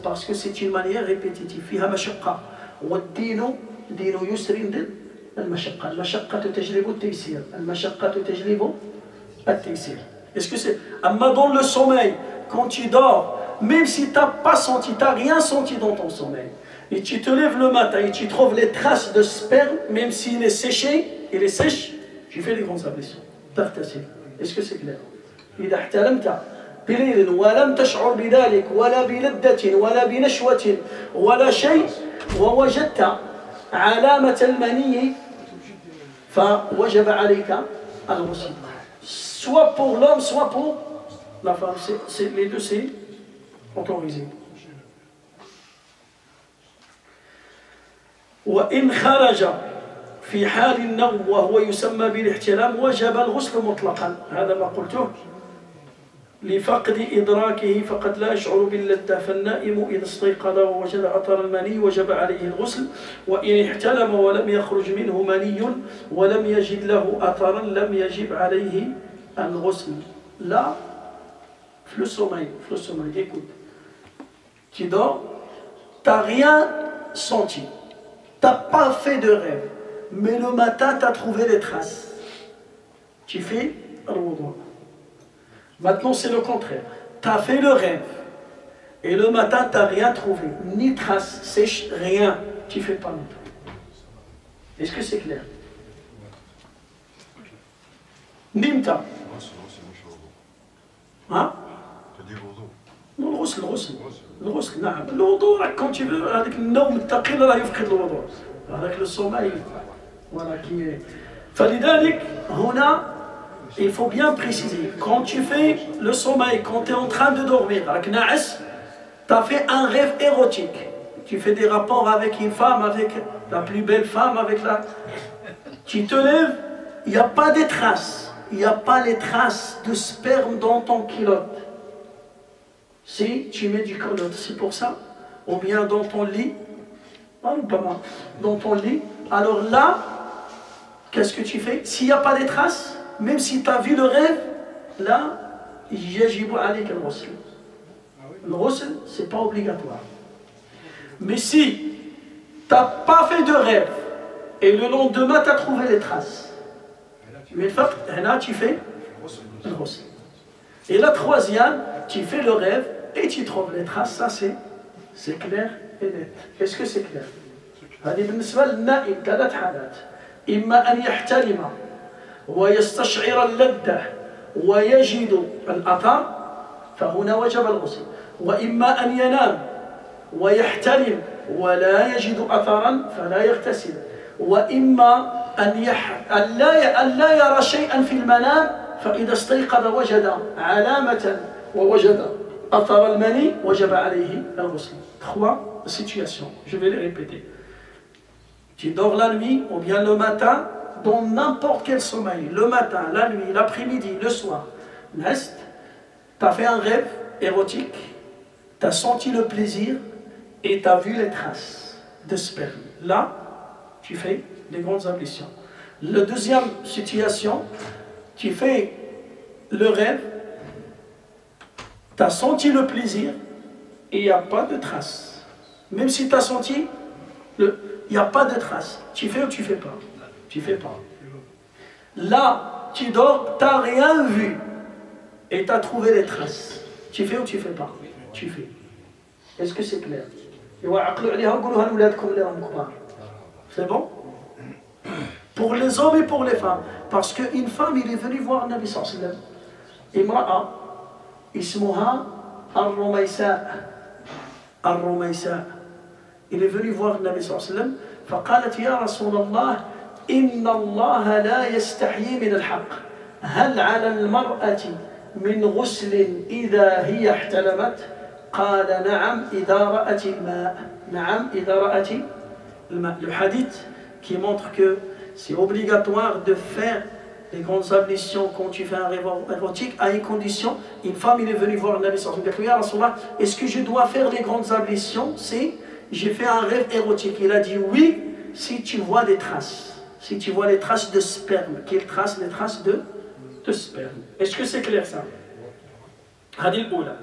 parce que c'est une manière répétitive. فيها مشقة والدين دين يسر المشقة. المشقة تجلب التيسير. المشقة تجلب التيسير. Est-ce que c'est... Amma dans le sommeil, quand tu dors, même si tu n'as pas senti, tu n'as rien senti dans ton sommeil, et tu te lèves le matin et tu trouves les traces de sperme, même s'il est séché, il est sèche, tu fais les grandes ablutions. Est-ce que c'est clair? إذا احتلمت بليل ولم تشعر بذلك ولا بلذة ولا بنشوة ولا شيء ووجدت علامة المني فوجب عليك الغسل. Soit pour l'homme, soit pour la femme. Les deux, c'est autorisé. وإن خرج في حال النوم وهو يسمى بالاحتلام وجب الغسل مطلقا. هذا ما قلته لفقد إدراكه فقد لا يشعر باللذة فالنائم إذا استيقظ ووجد أثر المني وجب عليه الغسل وإن احتلم ولم يخرج منه مني ولم يجد له أثرا لم يجب عليه الغسل. Là, le sommeil, écoute, tu dors, tu n'as rien senti, tu n'as pas fait de rêve, mais le matin tu as trouvé des traces. Tu fais al-wudu. Maintenant, c'est le contraire. Tu as fait le rêve. Et le matin, tu n'as rien trouvé. Ni trace, sèche, rien. Tu ne fais pas non plus. Est-ce que c'est clair? Nimta. Hein? Non, le ghusl. Le ghusl, non. Le wudu, quand tu veux, avec le nawm taqil, là, il faut le wudu. Avec le sommeil, voilà qui est. فلذلك هنا il faut bien préciser, quand tu fais le sommeil, quand tu es en train de dormir, avec Naas, tu as fait un rêve érotique. Tu fais des rapports avec une femme, avec la plus belle femme, avec la... Tu te lèves, il n'y a pas de traces. Il n'y a pas les traces de sperme dans ton culotte. Si tu mets du culotte, c'est pour ça. Ou bien dans ton lit. Dans ton lit. Alors là, qu'est-ce que tu fais? S'il n'y a pas de traces, même si tu as vu le rêve, là, يجب عليك الغسل. Le ghusl, ce n'est pas obligatoire. Mais si tu n'as pas fait de rêve et le lendemain tu as trouvé les traces, mais là tu fais le ghusl. Et la troisième, tu fais le rêve et tu trouves les traces, ça c'est clair et net. Est-ce que c'est clair? هذه بالنسبة للنائم ثلاث حالات. إما أن يحتلم ويستشعر اللذة ويجد الأثر فهنا وجب الغسل. وإما أن ينام ويحتلم ولا يجد أثرا فلا يغتسل. وإما أن لا يرى شيئا في المنام فإذا استيقظ وجد علامة ووجد أثر المني وجب عليه الغسل. Trois situations, je vais les répéter. Tu dors la nuit ou bien le matin, dans n'importe quel sommeil, le matin, la nuit, l'après-midi, le soir, tu as fait un rêve érotique, tu as senti le plaisir et tu as vu les traces de sperme. Là, tu fais des grandes ablutions. La deuxième situation, tu fais le rêve, tu as senti le plaisir et il n'y a pas de traces. Même si tu as senti, il n'y a pas de traces. Tu fais ou tu ne fais pas? Tu ne fais pas. Là, tu dors, tu n'as rien vu et tu as trouvé les traces. Tu fais ou tu ne fais pas? Tu fais. Est-ce que c'est clair? C'est bon? Pour les hommes et pour les femmes. Parce qu'une femme, il est venu voir Nabi sallallahu alayhi wa sallam. Imra'a, ismuha al-Rumaysa. Il est venu voir Nabi sallallahu alayhi wa sallam. فقالت يا رسول الله إن الله لا يستحيي من الحق هل على المرأة من غسل إذا هي احتلمت؟ قال نعم إذا رأت الماء. نعم إذا رأت الماء. Le hadith qui montre que c'est obligatoire de faire les grandes ablutions quand tu fais un rêve érotique à une condition. Une femme il est venue voir Nabi sallallahu alayhi wa sallam. Est-ce que je dois faire les grandes ablutions? C'est j'ai fait un rêve érotique. Il a dit oui, si tu vois des traces. Si tu vois les traces de sperme. Quelles traces? Les traces de sperme. Est-ce que c'est clair ça? هذه الأولى.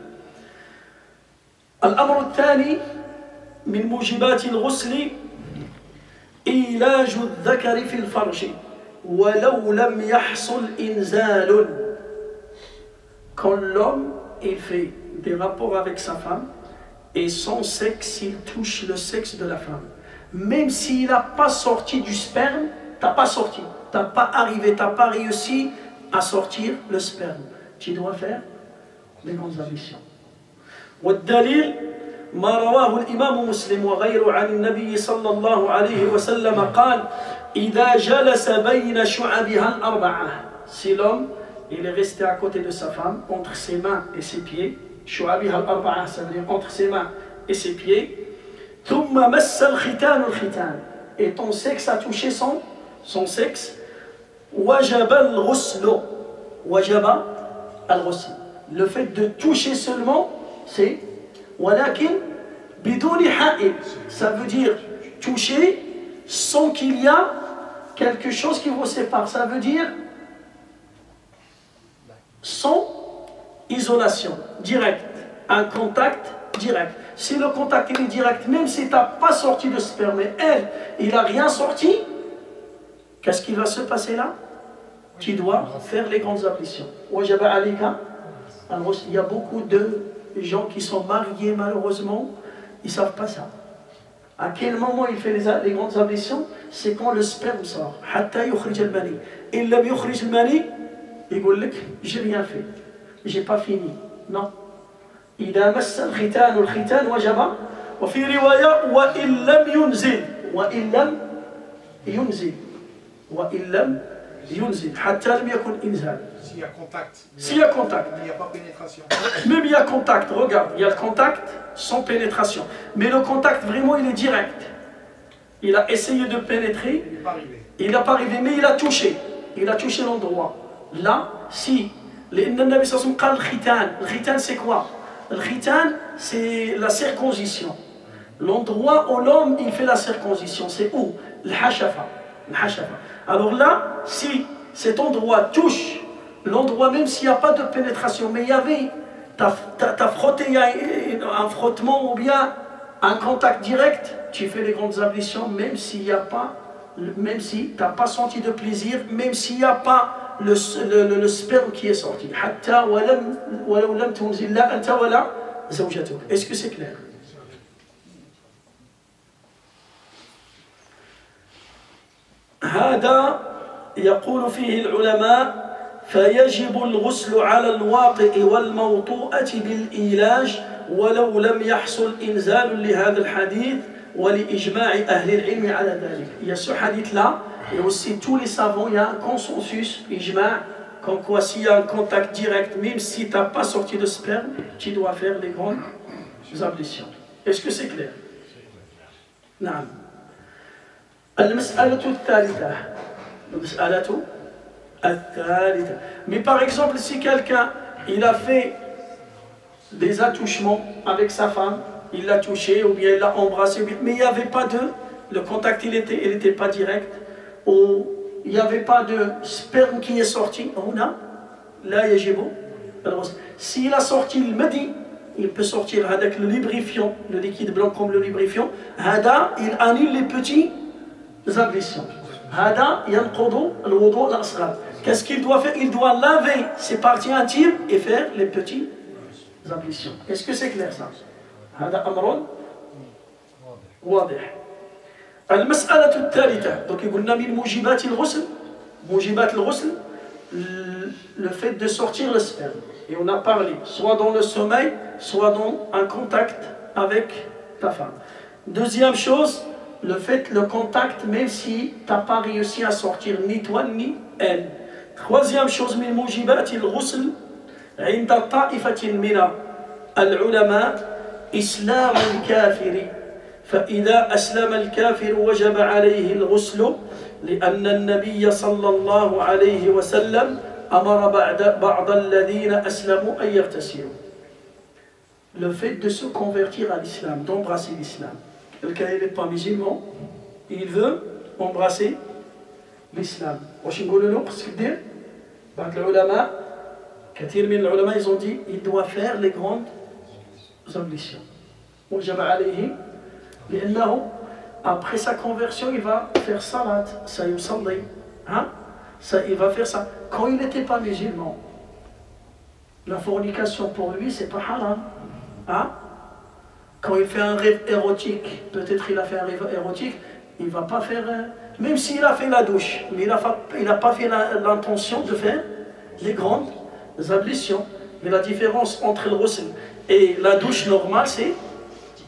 الأمر الثاني من موجبات الغسل إيلاج الذكر في الفرج ولو لم يحصل إنزال. Quand l'homme il fait des rapports avec sa femme et son sexe, il touche le sexe de la femme. Même s'il n'a pas sorti du sperme, tu n'as pas sorti, tu n'as pas arrivé, tu n'as pas réussi à sortir le sperme. tu dois faire les grandes ablutions. والدليل ما رواه الإمام مسلم وغيره عن النبي صلى الله عليه وسلم قال إذا جلس بين شعبها الأربعة. Si l'homme il est resté à côté de sa femme entre ses mains et ses pieds, شعبها الأربعة ça veut dire entre ses mains et ses pieds, ثم مس الختان الختان, et ton sexe a touché son sexe, وجب الغسل, وجب الغسل. Le fait de toucher seulement, c'est ولكن بدون حائل, ça veut dire toucher sans qu'il y a quelque chose qui vous sépare, ça veut dire sans isolation, direct, un contact direct. Si le contact il est direct, même si tu n'as pas sorti de sperme, mais elle, il n'a rien sorti, qu'est-ce qui va se passer là? Tu dois faire les grandes ablutions. Il y a beaucoup de gens qui sont mariés malheureusement, ils ne savent pas ça. À quel moment il fait les grandes ablutions? C'est quand le sperme sort. حتى يخرج المني. إن لم يخرج المني يقول لك j'ai rien fait, j'ai pas fini. Non. إذا مس الختان الختان وجب. وفي رواية وإن لم ينزل ينزل حتى لم يكن إنزال. S'il y a contact. S'il y a contact. Mais il n'y a pas pénétration. Même il y a contact, regarde, il y a le contact sans pénétration. Mais le contact vraiment il est direct. Il a essayé de pénétrer, il n'est pas arrivé, mais il a touché l'endroit. Là, si, le Nabi sallallahu alayhi wa sallam, le khitan c'est quoi? Le khitan c'est la circoncision. L'endroit où l'homme il fait la circoncision, c'est où? Le hashafa. Alors là, si cet endroit touche l'endroit, même s'il n'y a pas de pénétration, mais il y avait, t'as frotté, il y a un frottement ou bien un contact direct, tu fais les grandes ablutions, même s'il n'y a pas, même si tu n'as pas senti de plaisir, même s'il n'y a pas le sperme qui est sorti. Est-ce que c'est clair? هذا يقول فيه العلماء فيجب الغسل على الواطئ والموطوءة بالإيلاج ولو لم يحصل إنزال لهذا الحديث ولإجماع أهل العلم على ذلك. Il y a ce hadith là et aussi tous les savants, il y a un consensus, ijma', comme quoi s'il y a un contact direct, même si tu n'as pas sorti de sperme, tu dois faire les grandes ablutions. Est-ce que c'est clair? نعم. المسألة الثالثة. Mais par exemple, si quelqu'un il a fait des attouchements avec sa femme, il l'a touché ou bien il l'a embrassé, mais il n'y avait pas le contact il était pas direct, ou il n'y avait pas de sperme qui est sorti, on a là yajibu. Alors s'il a sorti le madi, il peut sortir avec le lubrifiant, le liquide blanc comme le lubrifiant, hada il annule les petits ablutions. Hada yanqudu al-wudu al-asghar. Qu'est-ce qu'il doit faire? Il doit laver ses parties intimes et faire les petits ablutions. Est-ce que c'est clair ça? هذا أمر واضح. المسألة الثالثة. Donc قلنا من موجبات الغسل. موجبات الغسل, le fait de sortir le sperme. Et on a parlé, soit dans le sommeil, soit dans un contact avec ta femme. Deuxième chose, le contact, même si tu n'as pas réussi à sortir ni toi ni elle. Troisième chose, من موجبات الغسل عند طائفة من العلماء إسلام الكافر. فإذا أسلم الكافر وجب عليه الغسل لأن النبي صلى الله عليه وسلم أمر بعض الذين أسلموا أن يغتسلوا. Le fait de se convertir à l'islam, d'embrasser l'islam. Quelqu'un n'est pas musulman, il veut embrasser l'islam. واش نقولوا له خصك دير؟ بعض العلماء كثير من العلماء ils ont dit il doit faire les grandes ablutions. وجب عليه لأنه après sa conversion il va faire salat, ça yusalli, hein? Ça il va faire ça. Quand il n'était pas musulman, la fornication pour lui c'est pas haram, hein? Quand il fait un rêve érotique, peut-être il a fait un rêve érotique, il ne va pas faire, même s'il a fait la douche, mais il n'a pas fait l'intention de faire les grandes ablutions. Mais la différence entre le ghusl et la douche normale, c'est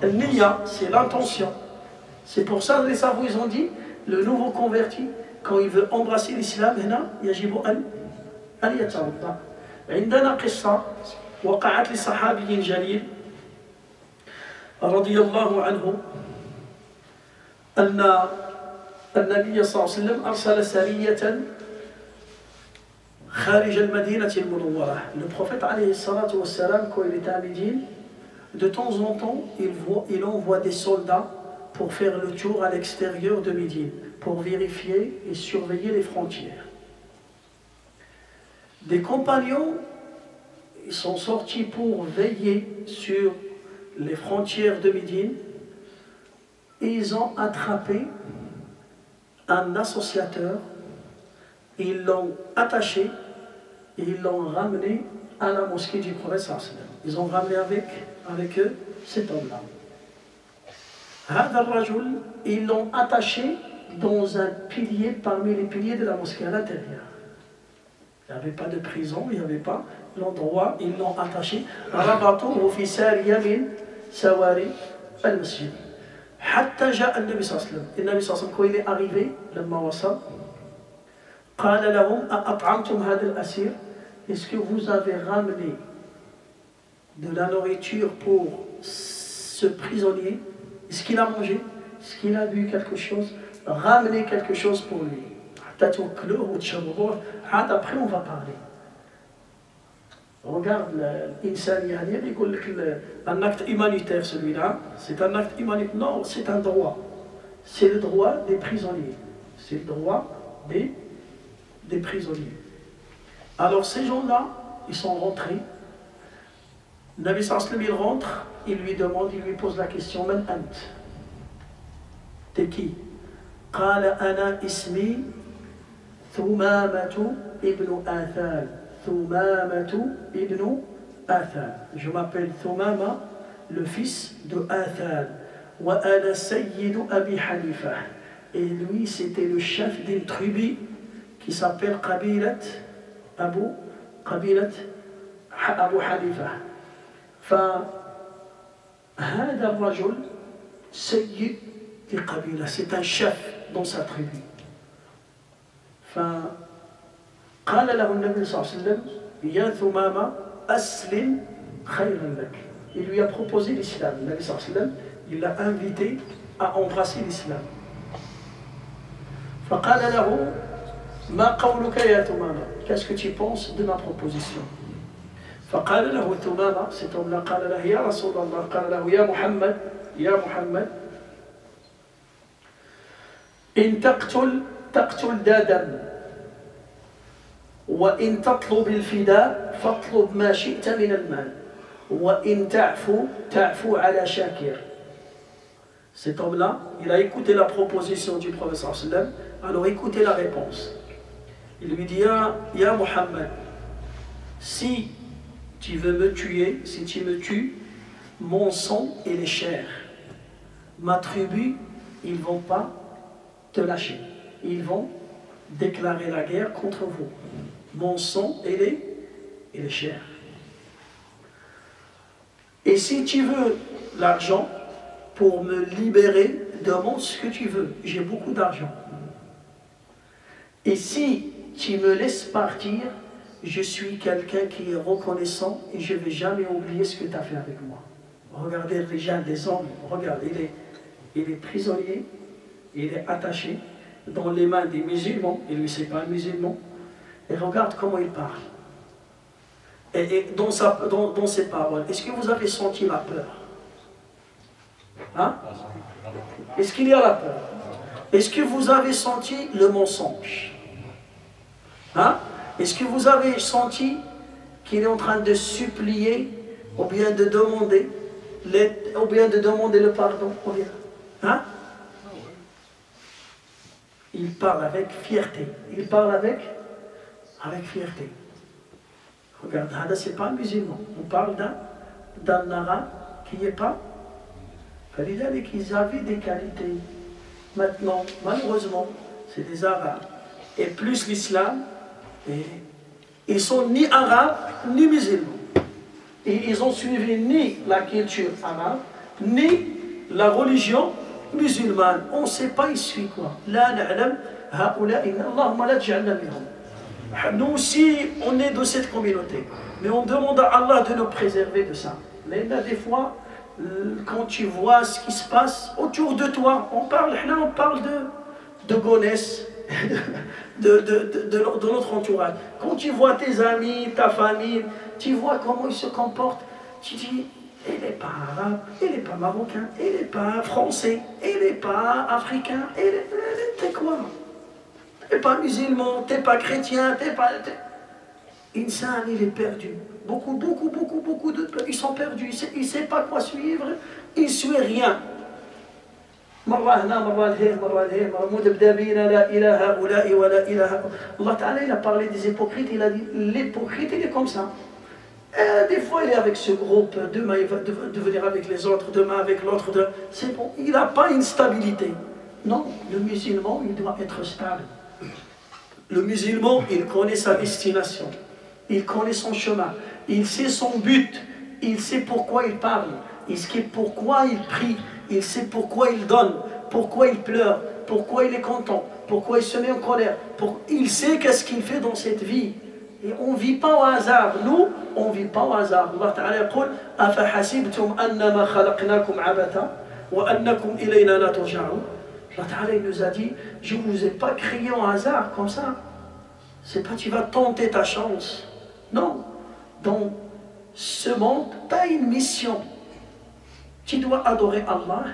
le niya, c'est l'intention. C'est pour ça que les savants ils ont dit, le nouveau converti, quand il veut embrasser l'islam, يجب أن يتوضأ. عندنا قصة وقعت لصحابي جليل رضي الله عنه أن النبي صلى الله عليه وسلم أرسل سرية خارج المدينة المنورة. Le prophète alayhi salatu wassalam, quand il était à Médine, de temps en temps, il envoie des soldats pour faire le tour à l'extérieur de Médine, pour vérifier et surveiller les frontières. Des compagnons, ils sont sortis pour veiller sur les frontières de Médine et ils ont attrapé un associateur, ils l'ont attaché et ils l'ont ramené à la mosquée du prophète sallallahu alayhi wa sallam. Ils ont ramené avec eux cet homme-là. Ils l'ont attaché dans un pilier parmi les piliers de la mosquée à l'intérieur. Il n'y avait pas de prison, il n'y avait pas l'endroit, ils l'ont attaché. ربطوه في سارية من سواري المسجد. حتى جاء النبي صلى الله عليه وسلم. النبي صلى الله عليه وسلم quand il est arrivé, لما وصل, قال لهم أطعمتم هذا الأسير? Est-ce que vous avez ramené de la nourriture pour ce prisonnier? Est-ce qu'il a mangé? Est-ce qu'il a bu quelque chose? Ramenez quelque chose pour lui. Après on va parler. Regarde un acte humanitaire celui-là. C'est un acte humanitaire. Non, c'est un droit. C'est le droit des prisonniers. C'est le droit des prisonniers. Alors ces gens-là, ils sont rentrés. Nabi sallallahu alayhi wa sallam, il rentre, il lui demande, il lui pose la question, Man ant? T'es qui? Qala ana ismi Thumamatu ibn Athal. Thumamatu ibn Athal. Je m'appelle Thumama, le fils de Athal. Wa ana sayyidu Abi Hanifa. Et lui, c'était le chef d'une tribu qui s'appelle Qabilat Abu Hanifa. فهذا الرجل سيد لقبيلة, c'est un chef dans sa tribu. فقال له النبي صلى الله عليه وسلم يا ثمامة أسلم خيرا لك. Il lui a proposé l'islam. Le Nabi sallallahu alayhi wa sallam, il l'a invité à embrasser l'islam. فقال له ما قولك يا ثمامة? Qu'est-ce que tu penses de ma proposition? فقال له ثمامة, cet homme-là, قال له يا رسول الله, قال له يا محمد إن تقتل ذا دم وإن تطلب الفداء فاطلب ما شئت من المال وإن تعفو على شاكر. Cet homme-là, il a écouté la proposition du prophète sallallahu alayhi wa sallam, alors écoutez la réponse. Il lui dit Ya Muhammad, si tu veux me tuer, si tu me tues, mon sang et les chairs, ma tribu, ils ne vont pas te lâcher. Ils vont déclarer la guerre contre vous. Mon sang et les chairs. Et si tu veux l'argent pour me libérer, demande ce que tu veux. J'ai beaucoup d'argent. Et si tu me laisses partir, je suis quelqu'un qui est reconnaissant et je ne vais jamais oublier ce que tu as fait avec moi. Regardez les gens, les hommes, regardez, il est prisonnier, il est attaché dans les mains des musulmans, et lui c'est pas un musulman, et regarde comment il parle. Et dans ses paroles, est-ce que vous avez senti la peur? Hein? Est-ce qu'il y a la peur? Est-ce que vous avez senti le mensonge? Hein? Est-ce que vous avez senti qu'il est en train de supplier ou bien de demander le pardon? Hein? Il parle avec fierté. Il parle avec fierté. Regarde, c'est pas un musulman. On parle d'un arabe qui n'est pas. Qu'ils avaient des qualités. Maintenant, malheureusement, c'est des arabes. Et plus l'islam, et Ils sont ni arabes, ni musulmans. Et ils ont suivi ni la culture arabe, ni la religion musulmane. On ne sait pas, ils suivent quoi. La na'lam, ha'ula inna Allahumma la tja'alna minhum. Nous aussi, on est de cette communauté. Mais on demande à Allah de nous préserver de ça. Mais là, des fois, quand tu vois ce qui se passe autour de toi, on parle de gonesse, de notre entourage. Quand tu vois tes amis, ta famille, tu vois comment ils se comportent, tu dis, il n'est pas arabe, il n'est pas marocain, il n'est pas français, il n'est pas africain, t'es quoi? T'es pas musulman, t'es pas chrétien, t'es pas... Insan, il est perdu. Beaucoup de... Ils sont perdus, ils ne savent pas quoi suivre, ils ne suivent rien. Allah Ta'ala, il a parlé des hypocrites, il a dit, l'hypocrite, il est comme ça. Des fois, il est avec ce groupe, demain, il va devenir avec les autres, demain avec l'autre. C'est bon, il n'a pas une stabilité. Non, le musulman, il doit être stable. Le musulman, il connaît sa destination, il connaît son chemin, il sait son but, il sait pourquoi il parle, il sait pourquoi il prie, il sait pourquoi il donne, pourquoi il pleure, pourquoi il est content, pourquoi il se met en colère. Il sait qu'est-ce qu'il fait dans cette vie. Et on ne vit pas au hasard. Nous, on ne vit pas au hasard. Allah Ta'ala يقول أفحسبتم أنما خلقناكم عبثا وأنكم إلينا لا ترجعون. Allah Ta'ala, il nous a dit, je ne vous ai pas créé au hasard comme ça. C'est pas tu vas tenter ta chance. Non. Dans ce monde, tu as une mission. Tu dois adorer Allah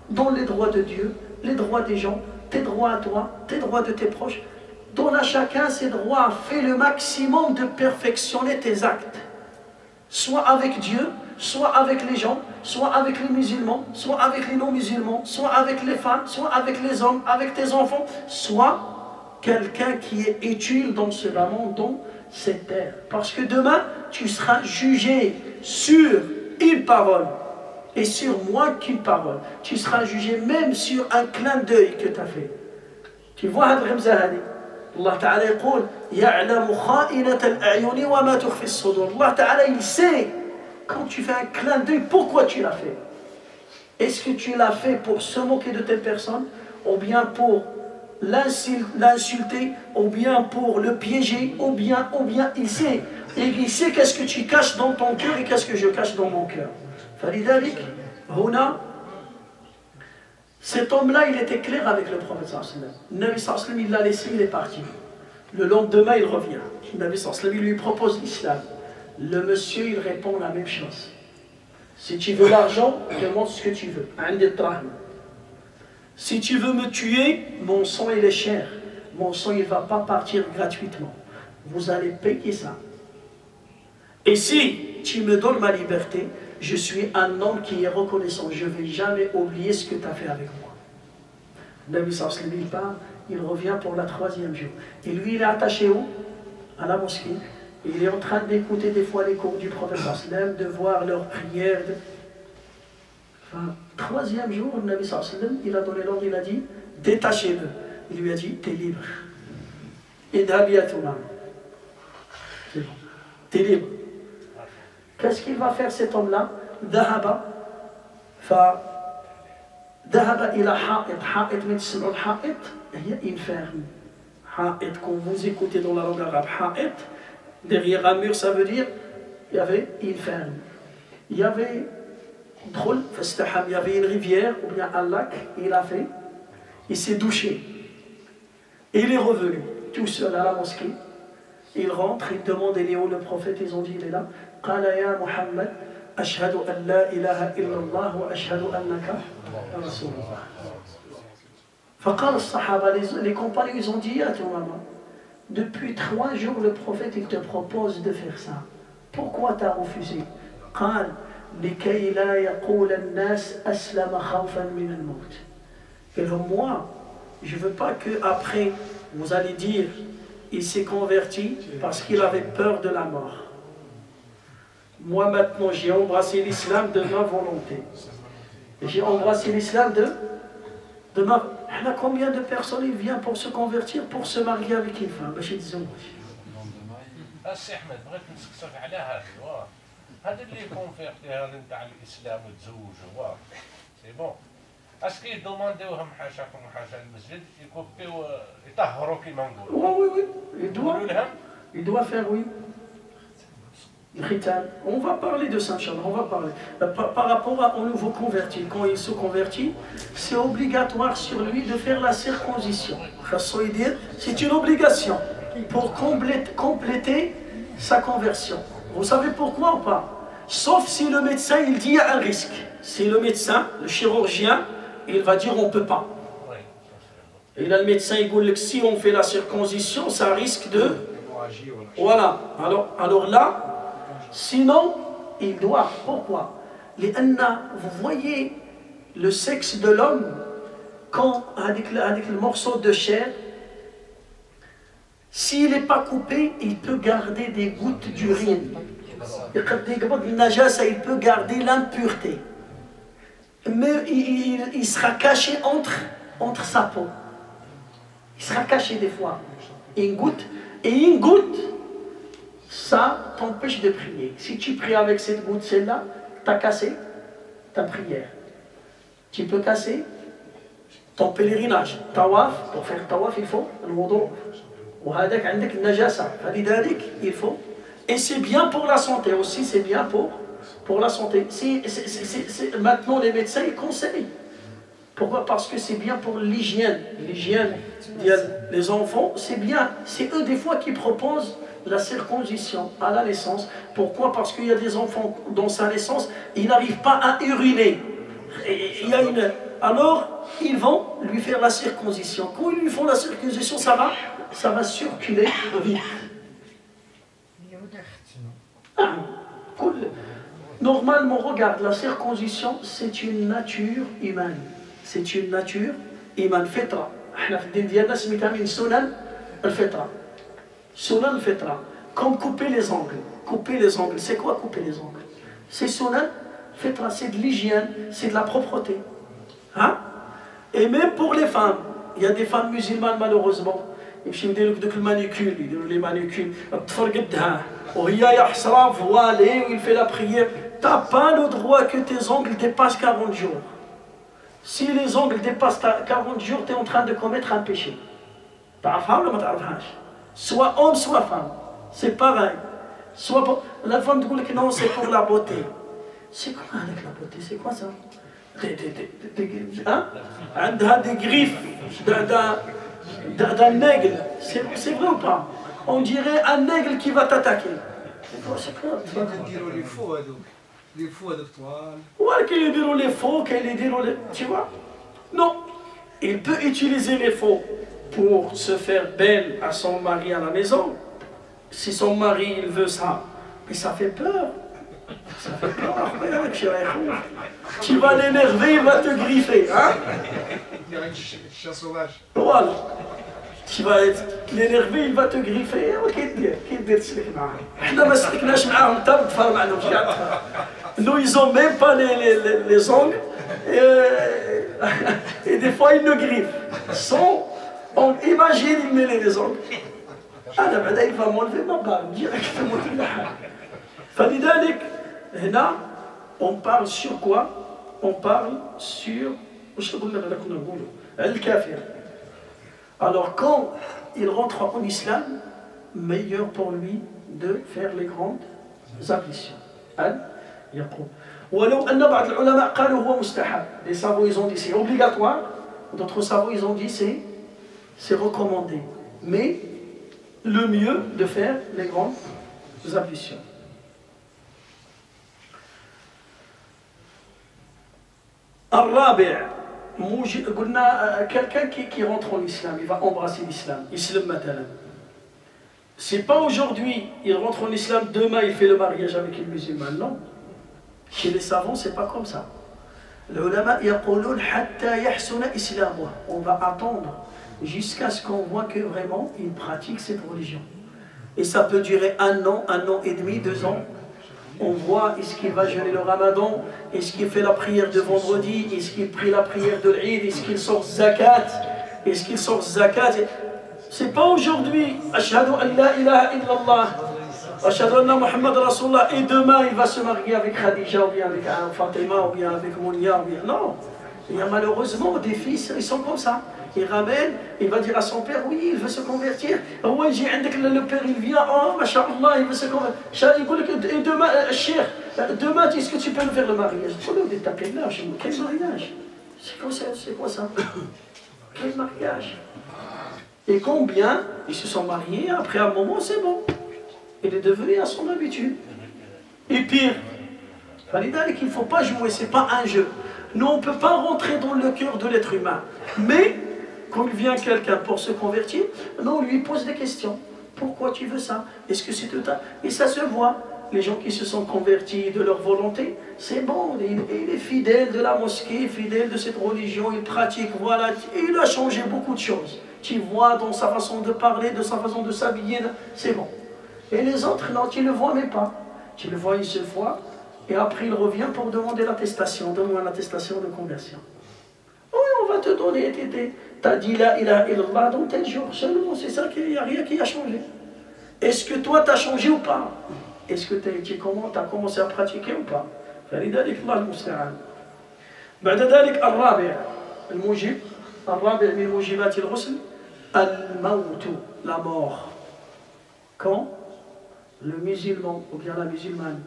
dans les droits de Dieu, les droits des gens, tes droits à toi, tes droits de tes proches. Donne à chacun ses droits. Fais le maximum de perfectionner tes actes. Soit avec Dieu, soit avec les gens, soit avec les musulmans, soit avec les non-musulmans, soit avec les femmes, soit avec les hommes, avec tes enfants, soit quelqu'un qui est utile dans ce monde, dans cette terre. Parce que demain, tu seras jugé sur une parole et sur moins qu'une parole. Tu seras jugé même sur un clin d'œil que tu as fait. Tu vois, Allah Ta'ala يقول يعلم خائنة الأعين وما تخفي الصدور. Allah Ta'ala, il sait quand tu fais un clin d'œil, pourquoi tu l'as fait. Est-ce que tu l'as fait pour se moquer de telle personne, ou bien pour l'insulter, ou bien pour le piéger, ou bien il sait. Et il sait qu'est-ce que tu caches dans ton cœur et qu'est-ce que je cache dans mon cœur. فلذلك هنا cet homme-là, il était clair avec le prophète sallallahu alayhi wa sallam. Le Nabi sallallahu alayhi wa sallam, il l'a laissé, il est parti. Le lendemain, il revient. Le Nabi sallallahu alayhi wa sallam, il lui propose l'islam. Le monsieur, il répond la même chose. Si tu veux l'argent, demande ce que tu veux. Si tu veux me tuer, mon sang, il est cher. Mon sang, il ne va pas partir gratuitement. Vous allez payer ça. Et si tu me donnes ma liberté, je suis un homme qui est reconnaissant. Je ne vais jamais oublier ce que tu as fait avec moi. Nabi sallallahu alayhi wa sallam, il part, il revient pour la 3e jour. Et lui, il est attaché où? À la mosquée. Et il est en train d'écouter des fois les cours du prophète sallallahu alayhi wa sallam, de voir leurs prières. Enfin, 3e jour, le Nabi sallallahu alayhi wa sallam, il a donné l'ordre, il a dit, détachez-le. Il lui a dit, t'es libre. Idhabi atuma. C'est bon. T'es libre. Qu'est-ce qu'il va faire cet homme-là? Dhahaba. Dhahaba ila ha'id. Ha'id, mais c'est le ha'id, il y a une ferme. Ha'id, quand vous écoutez dans la langue arabe, ha'id, derrière un mur, ça veut dire, il y avait une ferme. Il y avait il y avait une rivière, ou bien un lac, il s'est douché. Et il est revenu, tout seul à la mosquée. Il rentre, il demande, il est où le prophète? Ils ont dit, il est là. قال يا محمد أشهد أن لا إله إلا الله وأشهد أنك رسول الله. فقال الصحابة, les compagnons, ils ont dit à ton maman, depuis 3 jours le prophète il te propose de faire ça. Pourquoi tu as refusé? قال لكي لا يقول الناس أسلم خوفا من الموت. Et alors moi, je ne veux pas que après vous allez dire il s'est converti parce qu'il avait peur de la mort. Moi maintenant, j'ai embrassé l'islam de ma volonté. J'ai embrassé l'islam de ma... Combien de personnes ils viennent pour se convertir, pour se marier avec une femme? السي احمد بغيت نسقسك على هذا هذا اللي يكون في اختيار نتاع الاسلام وتزوجوا سي بون اسكي يدومانديوهم حاشاكم وحاشا المسجد يكوبيو يطهروا كيما نقولوا Oui, oui, oui. Il doit faire, oui. On va parler de ça, Inch'Allah, on va parler. Par rapport au nouveau converti, quand il se convertit, c'est obligatoire sur lui de faire la circoncision. C'est une obligation pour compléter sa conversion. Vous savez pourquoi ou pas? Sauf si le médecin il dit il y a un risque. Si le médecin, le chirurgien, il va dire on ne peut pas. Et là le médecin il dit que si on fait la circoncision, ça risque de... Voilà. Alors là, sinon, il doit. Pourquoi? Les anna, vous voyez le sexe de l'homme, quand avec le morceau de chair, s'il n'est pas coupé, il peut garder des gouttes d'urine. Il peut garder l'impureté. Mais il sera caché entre sa peau. Il sera caché des fois. Une goutte. Et une goutte, ça t'empêche de prier. Si tu pries avec cette goutte, celle-là, tu as cassé ta prière. Tu peux casser ton pèlerinage. Tawaf, pour faire tawaf, il faut le wudu. Il faut. Et c'est bien pour la santé aussi, c'est bien pour la santé. Maintenant, les médecins ils conseillent. Pourquoi? Parce que c'est bien pour l'hygiène. L'hygiène des enfants, c'est bien. C'est eux des fois qui proposent la circoncision à la naissance. Pourquoi? Parce qu'il y a des enfants dans sa naissance, ils n'arrivent pas à uriner. Alors, ils vont lui faire la circoncision. Quand ils lui font la circoncision, ça va circuler vite. Normalement, regarde, la circoncision, c'est une nature humaine. C'est une nature humaine. Fitra. Sunan al-fitra. Comme couper les ongles. Couper les ongles. C'est quoi couper les ongles? C'est sunan fitra. C'est de l'hygiène. C'est de la propreté. Hein? Et même pour les femmes. Il y a des femmes musulmanes malheureusement. يمشي يديروا دوك المانيكول يديروا لي مانيكول الطفل قدها وهي يحصرها فوالي ويل في لا بريير. T'as pas le droit que tes ongles dépassent 40 jours. Si les ongles dépassent 40 jours, tu es en train de commettre un péché. تعرفها ولا ما تعرفهاش؟ Soit homme, soit femme. C'est pareil. Soit la femme تقول لك non, c'est pour la beauté. C'est quoi avec la beauté? C'est quoi ça? Hein? عندها des griffes d'un aigle. C'est vrai ou pas? On dirait un aigle qui va t'attaquer. C'est quoi? Les faux adoptoires. Ouais, qu'ils diront les faux, qu'ils diront les... Tu vois? Non. Il peut utiliser les faux pour se faire belle à son mari à la maison. Si son mari, il veut ça. Mais ça fait peur. Ça fait peur. Tu vas l'énerver, il va te griffer. Hein? Il y a un chien sauvage. Voilà. Tu vas l'énerver, il va te griffer. Nous, ils n'ont même pas les ongles. Et des fois, ils nous griffent. Imagine, il met les ongles. Il va m'enlever ma bague directement. Là, on parle sur quoi? On parle sur le kafir. Alors quand il rentre en islam, meilleur pour lui de faire les grandes ablutions. Les savants ils ont dit c'est obligatoire, d'autres savants ils ont dit c'est recommandé. Mais le mieux de faire les grandes ablutions. الرابع قلنا quelqu'un qui rentre en islam, il va embrasser l'islam, islam مثلا. C'est pas aujourd'hui, il rentre en islam, demain il fait le mariage avec une musulmane, non. Chez les savants, c'est pas comme ça. Les ulama يقولون حتى يحسن إسلامه. On va attendre jusqu'à ce qu'on voit que vraiment il pratique cette religion. Et ça peut durer 1 an et demi, 2 ans. On voit, est-ce qu'il va jeûner le ramadan, est-ce qu'il fait la prière de vendredi, est-ce qu'il prie la prière de l'Eid, est-ce qu'il sort zakat, C'est pas aujourd'hui, Ashhadu an la ilaha illallah, Ashhadu anna Muhammad Rasulullah, et demain il va se marier avec Khadija, ou bien avec Fatima, ou bien avec Mounia, ou bien. Non. Il y a malheureusement des fils, ils sont comme ça. Il ramène, il va dire à son père, oui, il veut se convertir. Le père, il vient, oh, masha'Allah, il veut se convertir. Et demain, cher, demain, est-ce que tu peux me faire le mariage? Quel mariage? C'est quoi ça? Quel mariage? Et combien ils se sont mariés, après un moment, c'est bon. Il est devenu à son habitude. Et pire, il ne faut pas jouer, ce n'est pas un jeu. Nous, on ne peut pas rentrer dans le cœur de l'être humain. Mais, quand il vient quelqu'un pour se convertir, non, on lui pose des questions. Pourquoi tu veux ça? Est-ce que c'est tout ça? Et ça se voit. Les gens qui se sont convertis de leur volonté, c'est bon. Il est fidèle de la mosquée, fidèle de cette religion, il pratique, voilà. Et il a changé beaucoup de choses. Tu vois dans sa façon de parler, de sa façon de s'habiller, c'est bon. Et les autres, non, tu ne le vois même pas. Tu le vois une seule fois. Et après, il revient pour demander l'attestation. Donne-moi l'attestation de conversion. Oui, on va te donner. T'as dit la ilaha illallah dans tel jour. Seulement, c'est ça qu'il n'y a rien qui a changé. Est-ce que toi, tu as changé ou pas? Est-ce que tu as commencé à pratiquer ou pas? فلذلك الله المستعان. بعد ذلك الرابع من موجبات الغسل الموت, la mort. Quand le musulman ou bien la musulmane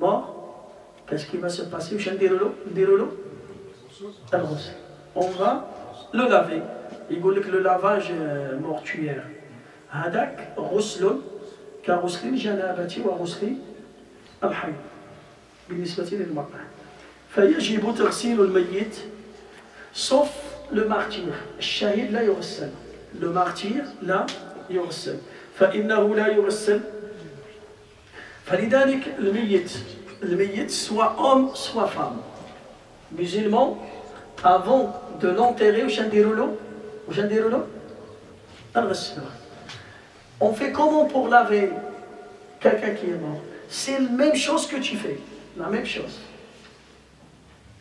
mort, qu'est-ce qui va se passer? On va le laver. Il dit que le lavage mortuaire. هذاك غسل كغسل الجنابة وغسل الحيض بالنسبة للمرأة. فيجب تغسيل الميت sauf le martyr. الشهيد لا يغسل. Le martyr لا يغسل. فإنه لا يغسل. فلذلك الميت soit homme soit femme. Musulman, avant de l'enterrer au Chandirolo, on fait comment pour laver quelqu'un qui est mort? C'est la même chose que tu fais, la même chose.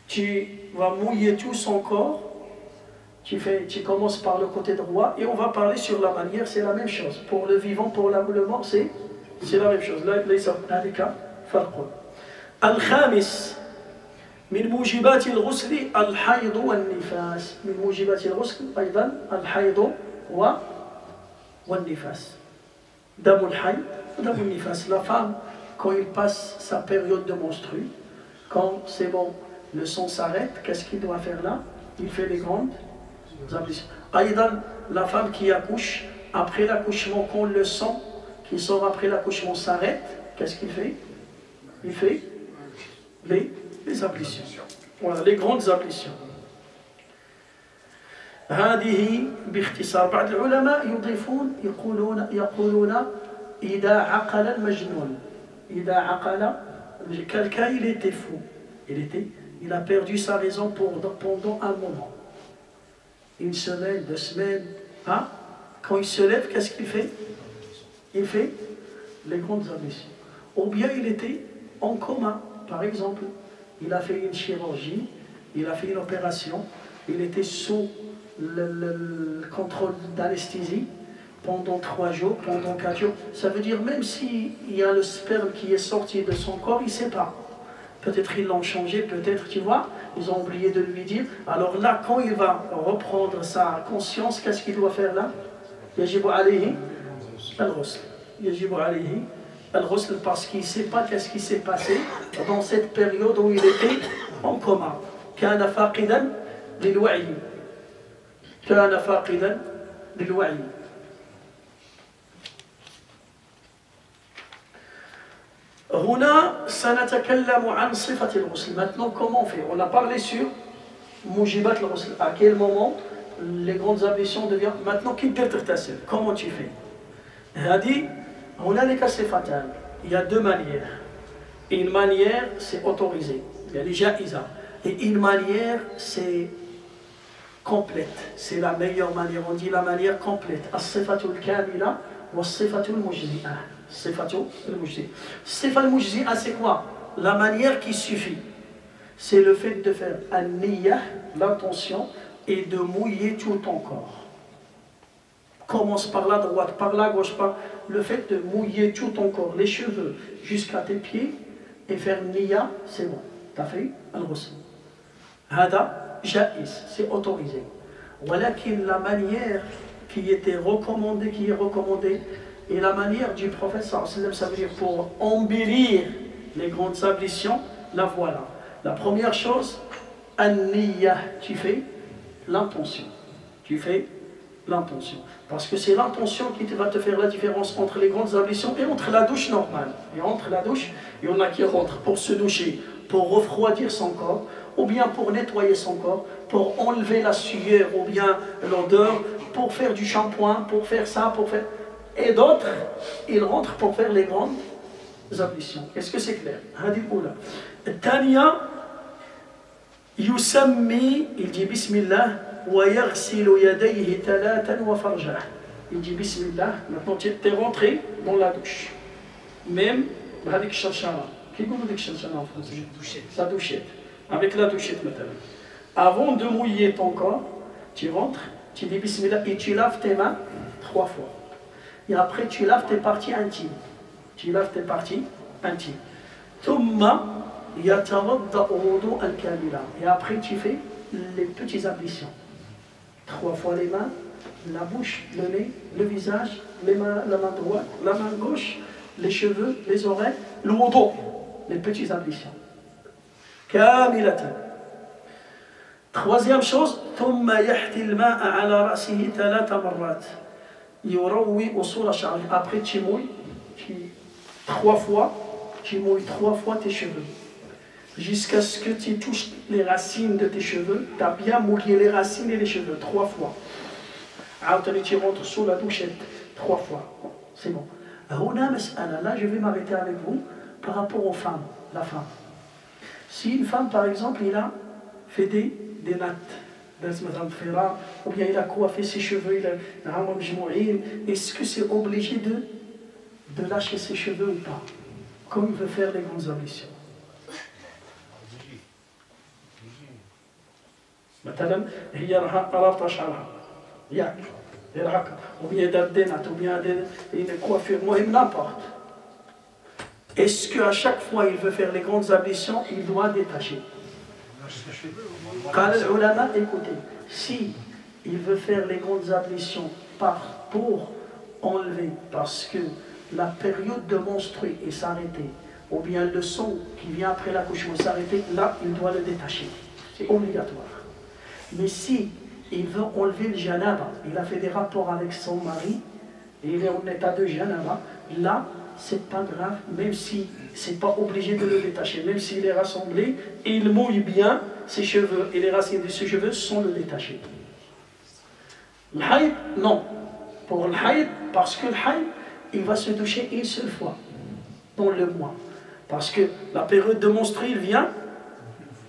Tu vas mouiller tout son corps, tu commences par le côté droit et on va parler sur la manière, c'est la même chose. Pour le vivant, pour le mort, c'est la même chose. Là, il y a فرق. الخامس من موجبات الغسل الحيض والنفاس. من موجبات الغسل أيضا الحيض والنفاس. دم الحيض ودم النفاس. La femme, quand il passe sa période de menstru, quand c'est bon, le sang s'arrête, qu'est-ce qu'il doit faire là? Il fait les grandes ablutions. أيضا, la femme qui accouche, après l'accouchement, quand le sang qui sort après l'accouchement s'arrête, qu'est-ce qu'il fait? Il fait les ablutions. Voilà, les grandes ablutions. هذه باختصار. بعض العلماء يضيفون يقولون إذا عقل المجنون. إذا عقل, quelqu'un il était fou. Il a perdu sa raison pendant un moment. Une semaine, 2 semaines. Hein? Quand il se lève, qu'est-ce qu'il fait? Il fait les grandes ablutions. Ou bien il était en coma, par exemple. Il a fait une chirurgie, il a fait une opération, il était sous le contrôle d'anesthésie pendant 3 jours, pendant 4 jours. Ça veut dire même s'il y a le sperme qui est sorti de son corps, il ne sait pas. Peut-être ils l'ont changé, peut-être, tu vois, ils ont oublié de lui dire. Alors là, quand il va reprendre sa conscience, qu'est-ce qu'il doit faire là? يجب عليه الغسل. يجب عليه الغسل parce qu'il ne sait pas qu'est-ce qui s'est passé dans cette période où il était en coma. كان فاقدا للوعي. كان فاقدا للوعي. هنا سنتكلم عن صفة الغسل. Maintenant, comment on fait? On a parlé sur موجبات الغسل. À quel moment les grandes ablutions deviennent. Maintenant, كيف تغتسل? Comment tu fais? هذه هنالك صفتان. Il y a 2 manières. Une manière, c'est autorisé. Il y a les jaïza. Et une manière, c'est complète. C'est la meilleure manière. On dit la manière complète. As-sifatul kamila wa as-sifatul mujzi'a. Sifatul mujzi'a. Sifatul mujzi'a, c'est quoi? La manière qui suffit. C'est le fait de faire an-niyya, l'intention, et de mouiller tout ton corps. Commence par la droite, par la gauche, par le fait de mouiller tout ton corps, les cheveux jusqu'à tes pieds et faire niya, c'est bon. T'as fait al-ghusl. Hada jaïs, c'est autorisé. Walakin la manière qui était recommandée, qui est recommandée, et la manière du prophète sallallahu alayhi wa sallam, ça veut dire pour embellir les grandes ablutions, la voilà. La première chose, an-niyya, tu fais l'intention. Tu fais l'intention. Parce que c'est l'intention qui va te faire la différence entre les grandes ablutions et entre la douche normale. Et entre la douche, il y en a qui rentrent pour se doucher, pour refroidir son corps, ou bien pour nettoyer son corps, pour enlever la sueur ou bien l'odeur, pour faire du shampoing, pour faire ça, pour faire... Et d'autres, ils rentrent pour faire les grandes ablutions. Est-ce que c'est clair? Tania, Yusammi, il dit Bismillah, wa yaghsilu yadayhi talatan wa farjah. Il dit Bismillah, maintenant tu es rentré dans la douche. Même avec Shashara. Qui dit avec Shashara en français? La douchette. Avec la douchette maintenant. Avant de mouiller ton corps, tu rentres, tu dis Bismillah et tu laves tes mains 3 fois. Et après tu laves tes parties intimes. Tu laves tes parties intimes. Thumma yatawadda wudu al-kamila. Et après tu fais les petites ablutions. 3 fois les mains, la bouche, le nez, le visage, la main droite, la main gauche, les cheveux, les oreilles, le wudu, les petites ablutions. Kamilatan. Troisième chose, ثم يحتي الماء على رأسه 3 مرات. يروي أصول شعره. Après tu mouilles 3 fois, tu mouilles 3 fois tes cheveux. Jusqu'à ce que tu touches les racines de tes cheveux. Tu as bien mouillé les racines et les cheveux 3 fois. Après tu rentres sous la douchette 3 fois. C'est bon. Là je vais m'arrêter avec vous par rapport aux femmes. La femme. Si une femme par exemple, il a fait des nattes, ou bien il a coiffé ses cheveux, est-ce que c'est obligé de lâcher ses cheveux ou pas? Comme il veut faire les grandes ablutions. مثلا هي راها رابطه شعرها ياك دير هكا وبيا دار دينات وبيا دير كوافير المهم n'importe. Est-ce qu'à chaque fois il veut faire les grandes ablutions, il doit détacher? Quand les ulama, écoutez, si il veut faire les grandes ablutions pour enlever, parce que la période de menstruer est s'arrêter, ou bien le sang qui vient après l'accouchement s'arrêter, là il doit le détacher. C'est obligatoire. Mais si il veut enlever le janaba, il a fait des rapports avec son mari, et il est en état de janaba, là, c'est pas grave, même si c'est pas obligé de le détacher, même s'il est rassemblé, et il mouille bien ses cheveux, et les racines de ses cheveux sont le détacher. Le haïd, non. Pour le haïd, parce que le haïd, il va se doucher une seule fois dans le mois. Parce que la période de menstruer, il vient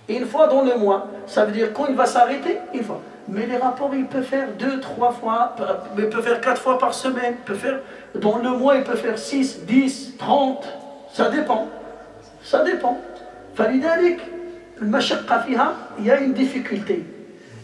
une fois dans le mois. Ça veut dire quand il va s'arrêter, une fois. Mais les rapports, il peut faire 2, 3 fois, il peut faire 4 fois par semaine, il peut faire, dans le mois, il peut faire 6, 10, 30, ça dépend. Ça dépend. فلذلك المشقة فيها, il y a une difficulté.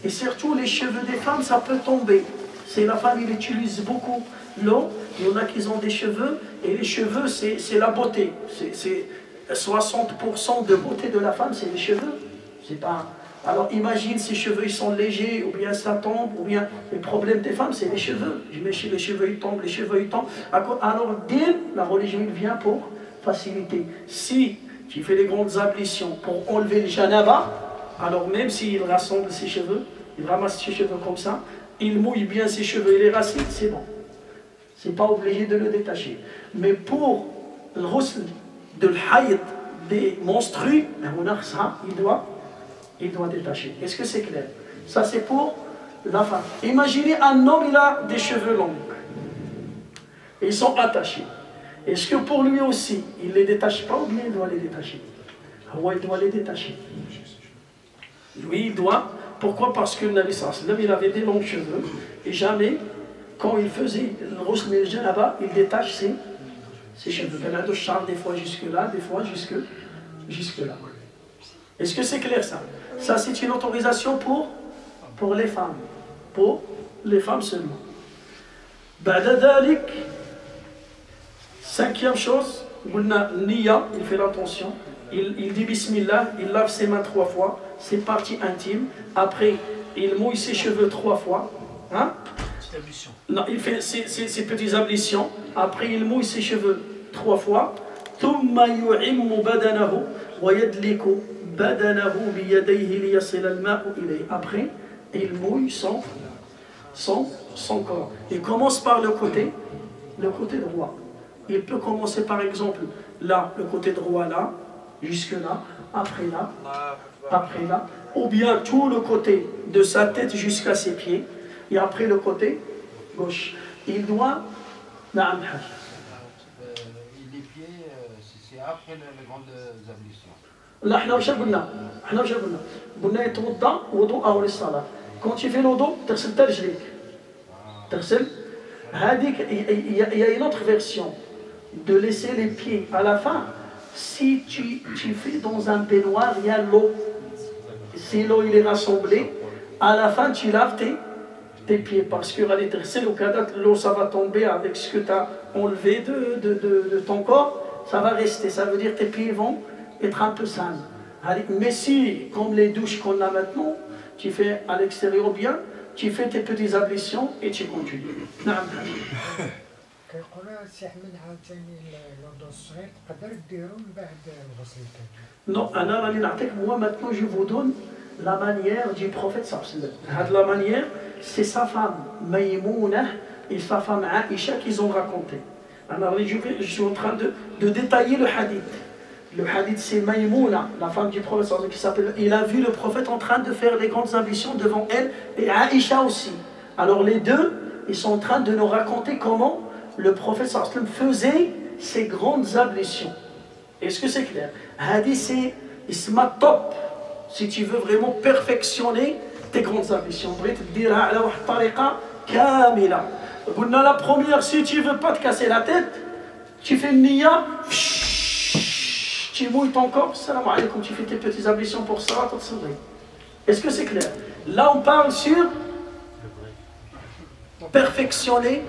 Et surtout, les cheveux des femmes, ça peut tomber. C'est la femme, il utilise beaucoup l'eau. Il y en a qui ont des cheveux, et les cheveux, c'est la beauté. C'est 60% de beauté de la femme, c'est les cheveux. C'est pas... Alors imagine, ses cheveux ils sont légers, ou bien ça tombe, ou bien les problèmes des femmes, c'est les cheveux. J'imagine les cheveux ils tombent, les cheveux ils tombent. Alors, la religion il vient pour faciliter. Si tu fais les grandes ablutions pour enlever le janaba, alors même s'il rassemble ses cheveux, il ramasse ses cheveux comme ça, il mouille bien ses cheveux et les racines, c'est bon. C'est pas obligé de le détacher. Mais pour le ghusl de l'haïd des menstrues, il doit détacher. Est-ce que c'est clair? Ça c'est pour la femme. Imaginez un homme, il a des cheveux longs. Ils sont attachés. Est-ce que pour lui aussi, il ne les détache pas ou bien il doit les détacher? Il doit les détacher. Lui, il doit. Pourquoi? Parce que le Nabi sallallahu alayhi wa sallam, il avait des longs cheveux. Et jamais, quand il faisait le ghusl de janaba, il détache ses cheveux. Il a de char des fois jusque là, des fois jusque là. Est-ce que c'est clair ça? Ça c'est une autorisation pour les femmes. Pour les femmes seulement. بعد ذلك, cinquième chose, Niya, il fait l'intention, il dit Bismillah, il lave ses mains 3 fois, ses parties intimes, après il mouille ses cheveux 3 fois, hein? Non, il fait ses petites ablutions, après il mouille ses cheveux 3 fois, ثم يعم بدنه ويدلك بدنه بيديه ليصل الماء إليه. Après il mouille son corps. Il commence par le côté droit. Il peut commencer par exemple là, le côté droit là, jusque là, après là, ou bien tout le côté de sa tête jusqu'à ses pieds, et après le côté gauche. Il doit... Les pieds, c'est après les grandes ablutions. Là, quand tu fais l'odo, il y a une autre version de laisser les pieds à la fin. Si tu fais dans un baignoire, il y a l'eau. Si l'eau il est rassemblée, à la fin tu laves tes pieds, parce que l'eau ça va tomber avec ce que tu as enlevé de ton corps, ça va rester. Ça veut dire que tes pieds vont être un peu sales. Mais si, comme les douches qu'on a maintenant, tu fais à l'extérieur bien, tu fais tes petites ablutions et tu continues. Non, moi maintenant je vous donne la manière du prophète sallallahu alayhi wa sallam. La manière, c'est sa femme Maïmouna et sa femme Aïcha qu'ils ont raconté. Alors je suis en train de détailler le hadith. Le hadith, c'est Maïmouna, la femme du prophète sallallahu alayhi wa sallam, qui s'appelle. Il a vu le prophète en train de faire les grandes ablutions devant elle, et Aïcha aussi. Alors les deux, ils sont en train de nous raconter comment le prophète sallallahu alayhi wa sallam faisait ces grandes ablutions. Est-ce que c'est clair? Hadith, c'est isma top. Si tu veux vraiment perfectionner tes grandes ambitions, la première, si tu ne veux pas te casser la tête, tu fais une niya, tu mouilles ton corps, salam alaykoum, tu fais tes petites ambitions pour salat al-sadri. Est-ce que c'est clair? Là, on parle sur perfectionner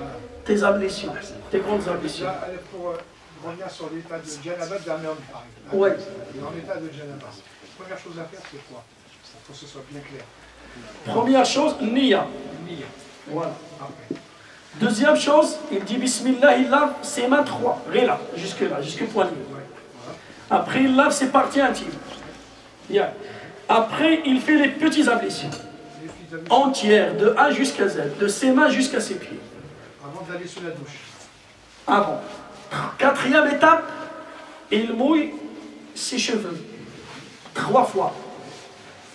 tes ambitions, tes grandes ambitions. Pour revenir sur l'état de Janaba d'un homme, par exemple. Ouais. Dans l'état de Janaba. Première chose à faire, c'est quoi? Pour que ce soit bien clair. Première chose, niya. Niya. Voilà. Après. Deuxième chose, il dit Bismillah, il lave ses mains 3, là, jusque poignet. Après, il lave ses parties intimes. Bien. Après, il fait les petites ablutions. Entières, de A jusqu'à Z, de ses mains jusqu'à ses pieds. Avant d'aller sous la douche. Avant. Quatrième étape, il mouille ses cheveux 3 fois.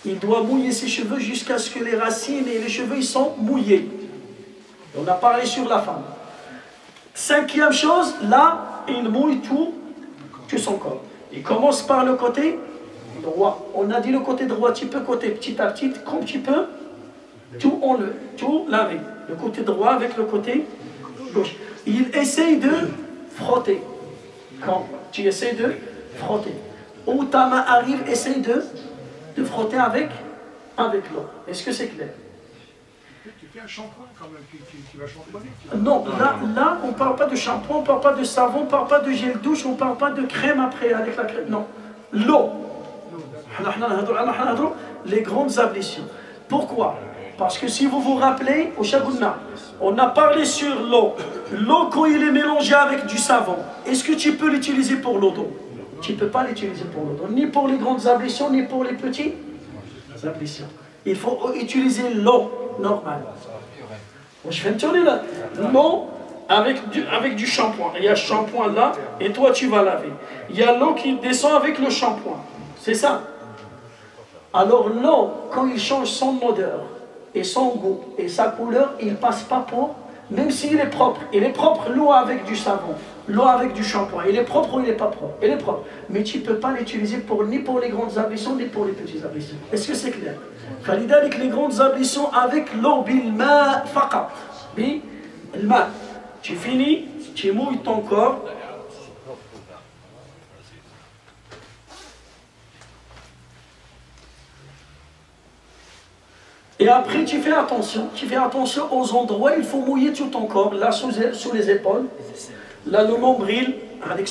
Il doit mouiller ses cheveux jusqu'à ce que les racines et les cheveux ils sont mouillés. On a parlé sur la femme. Cinquième chose, là, il mouille tout son corps. Il commence par le côté droit. On a dit le côté droit, tu peux côté petit à petit, comme tu peux, tout laver. Le côté droit avec le côté gauche. Il essaye de frotter. Quand tu essaies de frotter. Où ta main arrive, essaye de frotter avec l'eau. Est-ce que c'est clair? Tu fais un shampoing quand même, qui va shampoiner. Non, là, on ne parle pas de shampoing, on ne parle pas de savon, on ne parle pas de gel douche, on ne parle pas de crème après, avec la crème. Non, l'eau. Les grandes ablutions. Pourquoi? Parce que si vous vous rappelez, au Shagouna, on a parlé sur l'eau. L'eau, quand il est mélangé avec du savon, est-ce que tu peux l'utiliser pour l'eau d'eau? Tu ne peux pas l'utiliser pour l'eau d'eau, ni pour les grandes ablutions, ni pour les petites ablutions. Il faut utiliser l'eau normale. Je vais me tourner là. L'eau avec du shampoing. Il y a shampoing là, et toi tu vas laver. Il y a l'eau qui descend avec le shampoing. C'est ça. Alors l'eau, quand il change son odeur, et son goût, et sa couleur, il ne passe pas pour, même s'il est propre. Il est propre, l'eau avec du savon, l'eau avec du shampoing. Il est propre ou il n'est pas propre? Il est propre. Mais tu ne peux pas l'utiliser ni pour les grandes ablutions, ni pour les petites ablutions. Est-ce que c'est clair? Khalida avec les grandes ablutions avec l'eau, bilma faqat. Bilma. Tu finis, tu mouilles ton corps. Et après, tu fais attention aux endroits, il faut mouiller tout ton corps, là sous les épaules, là le nombril, avec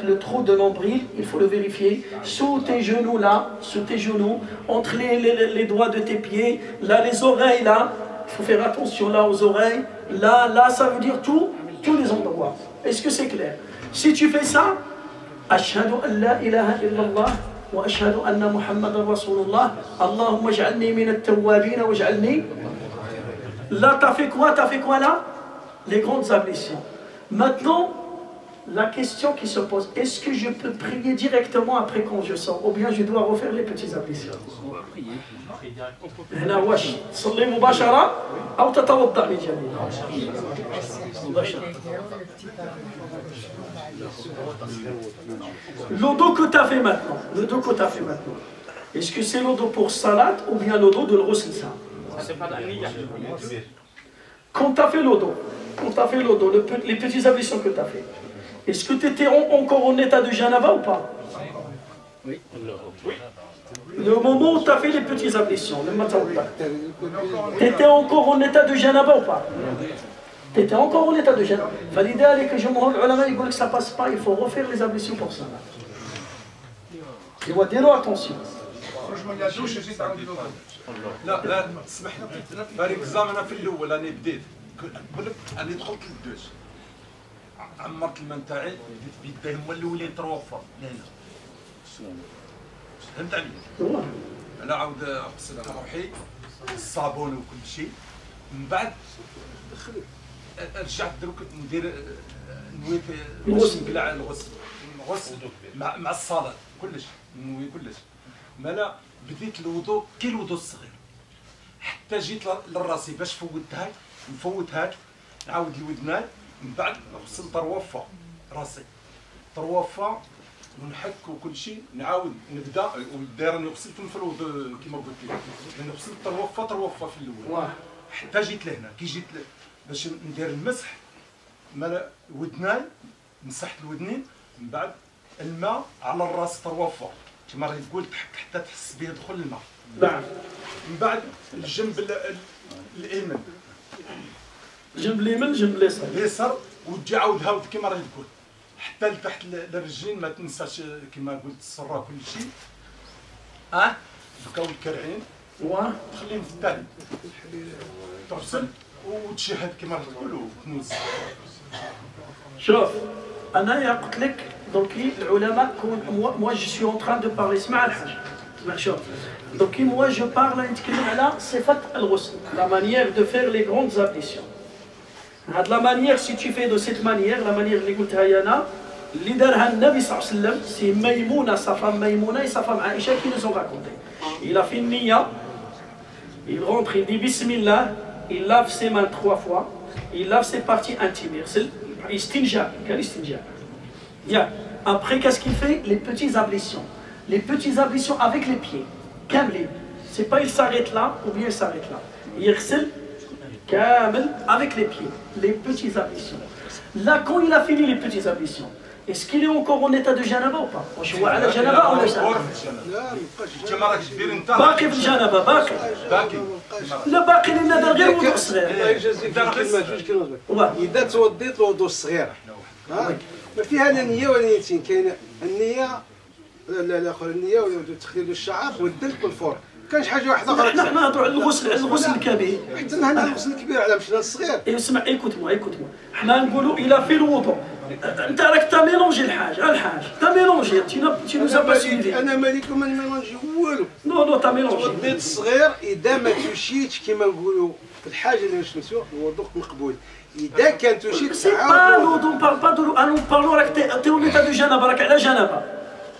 le trou de nombril, il faut le vérifier, sous tes genoux là, sous tes genoux, entre les doigts de tes pieds, là les oreilles là, il faut faire attention là aux oreilles, là ça veut dire tous les endroits. Est-ce que c'est clair? Si tu fais ça, Ashhadu an la ilaha illallah. وأشهد أن محمد رسول الله اللهم اجعلني من التوابين واجعلني. Là, t'as fait quoi là? Les grandes ablutions. Maintenant, la question qui se pose, est-ce que je peux prier directement après quand je sors, ou bien je dois refaire les petites ablutions? هنا واش تصلي مباشرة أو تتوضأ من جديد؟ Le dos que tu as fait maintenant, est-ce que c'est le dos pour salat ou bien le dos de l'ghusl? Quand tu as fait le dos, les petites ablutions que tu as fait, est-ce que tu étais encore en état de janaba ou pas? Oui. Le moment où tu as fait les petites ablutions, le matin ou pas, tu étais encore en état de janaba ou pas? Tu étais encore en état de janaba. فلذلك جمهور العلماء يقول لك ça passe pas, il faut refaire les ablutions pour ça. Il doit dire attention. لا اسمح لي بار اكزام انا في الاول راني بديت نقول لك راني دخلت للدوش عمرت الماء نتاعي بديت بيديه هما الاولين تروفر لهنا فهمت عليا انا عاود غسل روحي الصابون وكل شيء من بعد رجعت دروك ندير نوي باش نقلع الغسل مع الصلاه كلش نوي كلش مالا بديت الوضوء كي الوضوء الصغير حتى جيت للراسي باش نفوتها نعاود الودنان من بعد غسل طروفه راسي طروفه ونحك وكل شيء نعاود نبدا وداير غسلت في الوضوء كما قلت لك لان غسلت طروفه في الاول حتى جيت لهنا كي جيت باش ندير المسح مالا الودنان مسحت الودنين من بعد الماء على الراس طروفه كما راهي تقول حتى تحس به دخول الماء. نعم. من بعد الجنب الايمن. الجنب الايمن الجنب اليسار. اليسار وتجي عاود هاود كما راهي تقول حتى لتحت الرجلين ما تنساش كما قلت السره كل شيء. بكاو الكرعين تخليهم في الثاني. تغسل وتشهد كما راهي تقول وتنوز. شوف أنا قلت لك donc العلماء moi je suis en train de parler اسمع الحاج اسمع شوف donc moi je parle نتكلم على صفة الغسل la manière de faire les grandes ablutions هاد la manière si tu fais de cette manière la manière اللي قلتها أنا اللي دارها النبي صلى الله عليه وسلم c'est Maïmouna sa femme Maïmouna et sa femme Aïcha qui nous ont raconté il a fait une niya il rentre il dit Bismillah il lave ses mains 3 fois il lave ses parties intimes c'est istinja quel istinja. Bien. Après, qu'est-ce qu'il fait? Les petites ablutions. Les petites ablutions avec les pieds. Kamli. C'est pas il s'arrête là ou bien il s'arrête là. Yirsel, kamel, avec les pieds. Les petites ablutions. Là, quand il a fini les petites ablutions, est-ce qu'il est encore en état de janaba ou pas? Je vois à la janaba ou la janaba? باقي في الجنابه باقي لا باقي لنا دار غير وضوء صغير. الله يجازيك كلمه اذا توضيت الوضوء الصغير ما فيها لا نيه ولا نيتين كاينه النيه الاخر النيه وتخليل الشعر والدلك والفور كاينش حاجه واحده اخرى. احنا نهضروا على الغسل الكبير حتى هنا الغسل الكبير على مشينا للصغير. اسمع ايكوتمو حنا نقولوا الى في الوضوء انت راك تا ميلونجي الحاج تا ميلونجي تي نو با سيفي. انا مالك ما نميلونجي والو. نو تا ميلونجي. توضيت الصغير اذا ما توشيتش كما نقولوا في الحاجه اللي نشمسوا الوضوء مقبول. إذا كان توشيت سي با الوضوء نبارل با دو انا نبارلو راك تي اون ايتا دو جنابه راك على جنابه.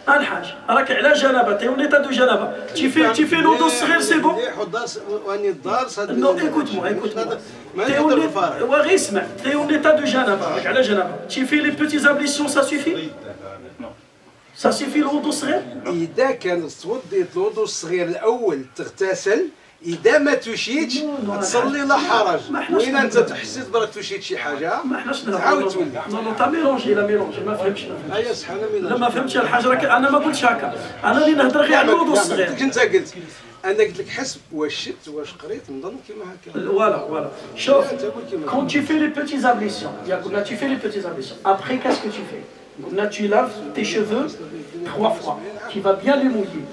الحاج راك على جنابه تي اون ايتا دو جنابه تي في الوضوء الصغير سي بون. واني الدار نو ايكوتمو تي اون وغي اسمع تي اون ايتا دو جنابه راك على جنابه تي في لي بوتي زابليسيون سا سوفي. سا سوفي الوضوء الصغير. إذا كان توضيت الوضوء الصغير الأول تغتسل إذا ما توشيتش تصلي لا حرج. وإذا أنت حسيت برك توشيت شي حاجة تعاود تولي. نو تا ميلونجي لا ميلونجي ما فهمتش. أيا صح أنا ميلونجي. لا ما فهمتش الحاجة راك أنا ما قلتش هكا أنا اللي نهضر غير على الوضوء الصغير. أنت قلت انا قلت لك حسب واش شفت واش قريت نظن كيما هكا. Voilà. Chauffe. Quand tu fais les petits ablutions, là tu fais les petits ablutions. Après, qu'est-ce que tu fais? Là tu laves tes cheveux 3 fois. Tu vas bien les mouiller.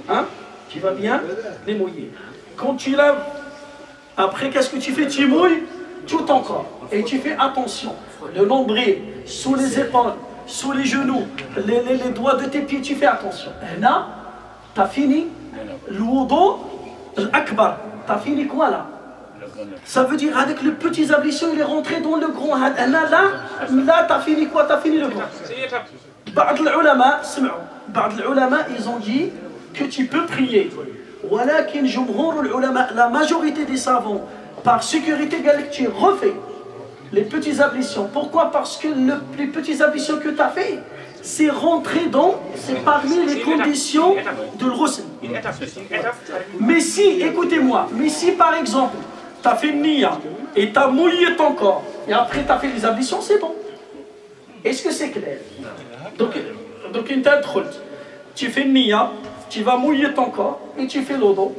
Hein? Tu vas bien les mouiller. Quand tu laves, après, qu'est-ce que tu fais? Tu mouilles tout ton corps. Et tu fais attention. Le nombril, sous les épaules, sous les genoux, les doigts de tes pieds, tu fais attention. Et là, tu as fini le wudu al-akbar. Tu as fini quoi là? Ça veut dire avec le petit ablution, il est rentré dans le grand. Là, tu as fini quoi? Tu as fini le grand. بعض العلماء, ils ont dit que tu peux prier. ولكن جمهور العلماء, la majorité des savants, par sécurité, tu refais les petits ablutions. Pourquoi? Parce que les petits ablutions que tu as fait, c'est rentré dans, c'est parmi les conditions de l'ghusl. Mais si, écoutez-moi, mais si par exemple, tu as fait une niya et tu as mouillé ton corps, et après tu as fait les ablutions, c'est bon. Est-ce que c'est clair? Donc tu fais une niya, tu vas mouiller ton corps et tu fais l'odo,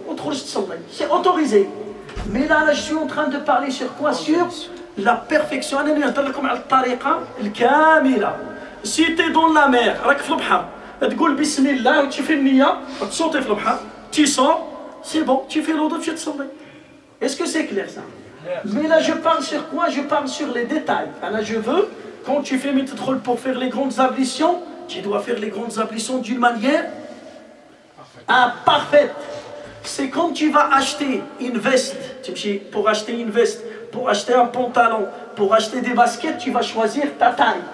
c'est autorisé. Mais là, je suis en train de parler sur quoi? Sur la perfection. Si tu es dans la mer, tu fais une niya, tu sors, c'est bon, tu fais l'odo, tu te sors. Est-ce que c'est clair ça? Mais là, je parle sur quoi? Je parle sur les détails. Là, je veux, quand tu fais méthodrol pour faire les grandes ablutions, tu dois faire les grandes ablutions d'une manière parfaite. C'est comme tu vas acheter une veste. Pour acheter une veste, pour acheter un pantalon, pour acheter des baskets, tu vas choisir ta taille,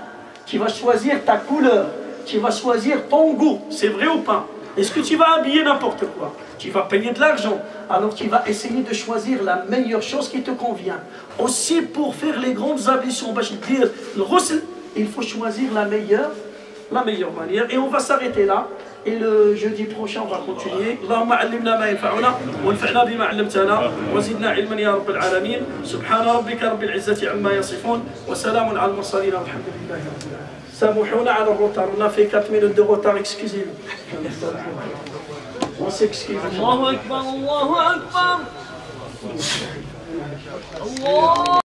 tu vas choisir ta couleur, tu vas choisir ton goût. C'est vrai ou pas? Est-ce que tu vas habiller n'importe quoi? Tu vas payer de l'argent. Alors tu vas essayer de choisir la meilleure chose qui te convient. Aussi pour faire les grandes ablutions, le ghusl, il faut choisir la meilleure manière. Et on va s'arrêter là. Et le jeudi prochain, on va continuer. Allahumma allimna ma yanfa'una wanfa'na bima 'allamtana wa zidna 'ilman ya rabbal alamin. Subhana rabbika rabbil 'izzati 'amma yasifun wa salamun 'alal mursalin walhamdulillahi rabbil alamin. Samouhouna 'ala le retard. On a fait 4 minutes de retard, excusez-nous. On s'excuse. Allahu akbar, Allahu akbar. Allah